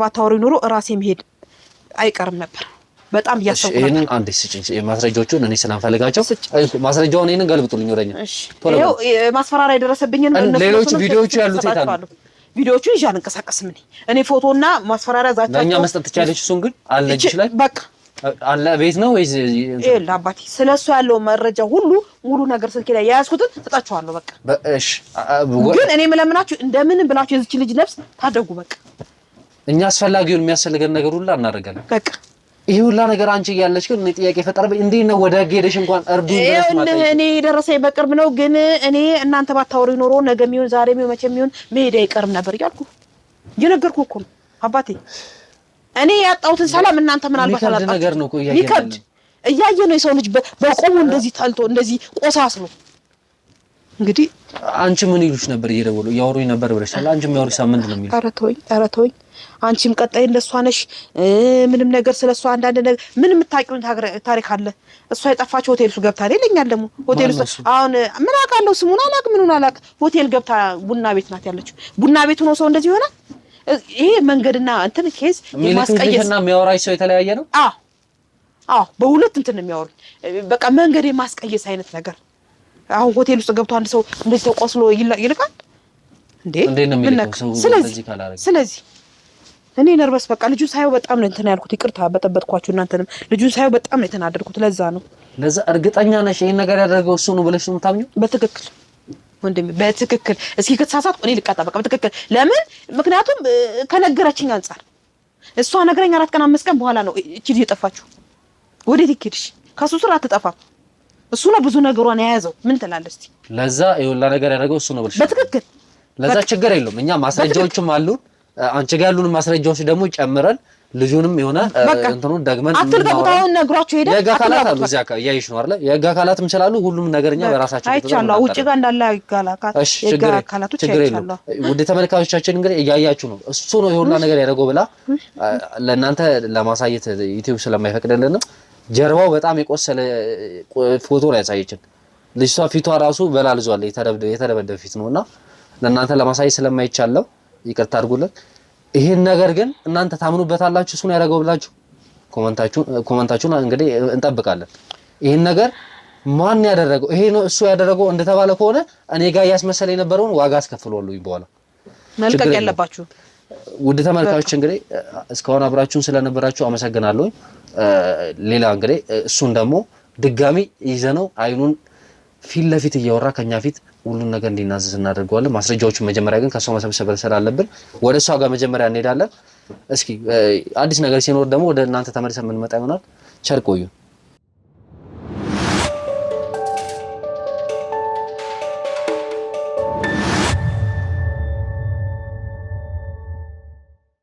ባታወሩኝ ኖሮ ራሴ መሄድ አይቀርም ነበር። በጣም እያሰብኩ ነበር። ይሄንን አንዴ ስጭኝ ማስረጃዎቹን እኔ ስለምፈልጋቸው። ማስረጃውን ይሄንን ገልብጡልኝ ወደኛ። ይሄው ማስፈራሪያ የደረሰብኝ ነው። ሌሎች ቪዲዮዎቹ ያሉት የታሉ? ቪዲዮዎቹ ይዤ አልንቀሳቀስም እኔ ፎቶና ማስፈራሪያ ዛቻ ለኛ መስጠት ትቻለሽ። እሱን ግን አለጅሽ ላይ በቃ አለ ቤት ነው ወይስ ይሄ አባቴ ስለሱ ያለው መረጃ ሁሉ ሙሉ ነገር ስልኬ ላይ ያያዝኩትን ሰጣችኋለሁ። በቃ እሺ። ግን እኔ የምለምናችሁ እንደምን ብላችሁ የዚች ልጅ ነፍስ ታደጉ። በቃ እኛ አስፈላጊውን የሚያስፈልገን ነገር ሁሉ እናደርጋለን። በቃ ይሄ ሁላ ነገር አንቺ እያለሽ ግን እኔ ጥያቄ ፈጠረብኝ። እንዴት ነው ወደ ህግ ሄደሽ እንኳን እርዱኝ ድረስ ማለት ነው? እኔ ደረሰኝ በቅርብ ነው። ግን እኔ እናንተ ባታወሩኝ ኖሮ ነገም ይሁን ዛሬም ይሁን መቼም ይሁን መሄድ አይቀርም ነበር እያልኩ እየነገርኩህ እኮ ነው አባቴ። እኔ ያጣሁትን ሰላም እናንተ ምናልባት አላጣችሁ ነገር ነው እኮ እያየ ነው የሰው ልጅ በቆሙ እንደዚህ ታልቶ እንደዚህ ቆሳስሎ። እንግዲህ አንቺ ምን ይሉሽ ነበር? እየደወሉ ያወሩኝ ነበር ብለሻል። አንቺ የሚያወሩሽ ሳምንት ነው የሚሉሽ። ኧረ ተወኝ አንቺም ቀጣይ እንደሷ ነሽ። ምንም ነገር ስለሷ አንዳንድ ነገር ምን የምታውቂውን ታሪክ አለ። እሷ የጠፋች ሆቴል ውስጥ ገብታ አይደለኛል። ደግሞ ሆቴል ውስጥ አሁን ምን አውቃለሁ፣ ስሙን አላውቅም፣ ምኑን አላውቅም። ሆቴል ገብታ ቡና ቤት ናት ያለችው። ቡና ቤቱ ነው ሰው እንደዚህ ይሆናል። ይሄ መንገድና እንትን ኬዝ የማስቀየስና የሚያወራሽ ሰው የተለያየ ነው። አዎ በሁለት እንትን ነው የሚያወሩኝ። በቃ መንገድ የማስቀየስ አይነት ነገር። አሁን ሆቴል ውስጥ ገብቶ አንድ ሰው እንደዚህ ተቆስሎ ይልቃል እንዴ? ስለዚህ እኔ ነርበስ በቃ ልጁን ሳየው በጣም ነው እንትን ያልኩት። ይቅርታ በጠበጥኳችሁ እናንተንም። ልጁን ሳየው በጣም ነው የተናደድኩት። ለዛ እርግጠኛ ነሽ ይሄን ነገር ያደረገው እሱ ነው ብለሽ ነው የምታምኚው? በትክክል ወንድሜ በትክክል እስኪ ከተሳሳትኩ እኔ ልቀጣ በቃ በትክክል ለምን ምክንያቱም ከነገረችኝ አንፃር እሷ ነገረኝ 4 ቀን 5 ቀን በኋላ ነው እቺ ልጅ የጠፋችው ወዴት ይኬድሽ ከሱ ስራ አትጠፋም እሱ ነው ብዙ ነገሯን የያዘው ምን ትላለህ እስቲ ለዛ ይኸውላ ነገር ያደረገው እሱ ነው ብለሽ በትክክል ለዛ ችግር የለውም እኛ ማስረጃዎችም አሉ አንቺ ጋር ያሉን ማስረጃዎች ደግሞ ጨምረን ልጁንም የሆነ እንትኑን ደግመን አትልቀቁታውን ነግሯቸው ሄደ የጋካላት አሉ እዚያ ያይሽ ነው አይደል የጋካላትም ይችላሉ ሁሉም ነገርኛ በራሳቸው አይቻለሁ ውጪ ጋር እንዳለ የጋካላቶች አይቻለሁ ወደ ተመልካቾቻችን እንግዲህ እያያችሁ ነው እሱ ነው የሆነ ነገር ያደረገው ብላ ለእናንተ ለማሳየት ዩቲዩብ ስለማይፈቅድልን ጀርባው በጣም የቆሰለ ፎቶ ላይ ያሳየችን ልጅቷ ፊቷ ራሱ በላልዟል የተደበደበ ፊት ነውና ለእናንተ ለማሳየት ስለማይቻለው ይቅርታ አድርጉልን ይሄን ነገር ግን እናንተ ታምኑበታላችሁ እሱ ነው ያደረገው ብላችሁ ኮሜንታችሁን እንግዲህ እንጠብቃለን ይሄን ነገር ማን ያደረገው ይሄ ነው እሱ ያደረገው እንደተባለ ከሆነ እኔ ጋር ያስመሰለ የነበረውን ዋጋ አስከፍሏለሁ ይባላል መልቀቅ ያለባችሁ ውድ ተመልካቾች እንግዲህ እስካሁን አብራችሁን ስለነበራችሁ አመሰግናለሁ ሌላ እንግዲህ እሱን ደግሞ ድጋሚ ይዘነው አይኑን ፊት ለፊት እያወራ ከኛ ፊት ሁሉን ነገር እንዲናዘዝ እናደርገዋለን ማስረጃዎቹን መጀመሪያ ግን ከሷ መሰብሰብ ስላለብን ወደ እሷ ጋር መጀመሪያ እንሄዳለን እስኪ አዲስ ነገር ሲኖር ደግሞ ወደ እናንተ ተመልሰን የምንመጣ ይሆናል ቸር ቆዩ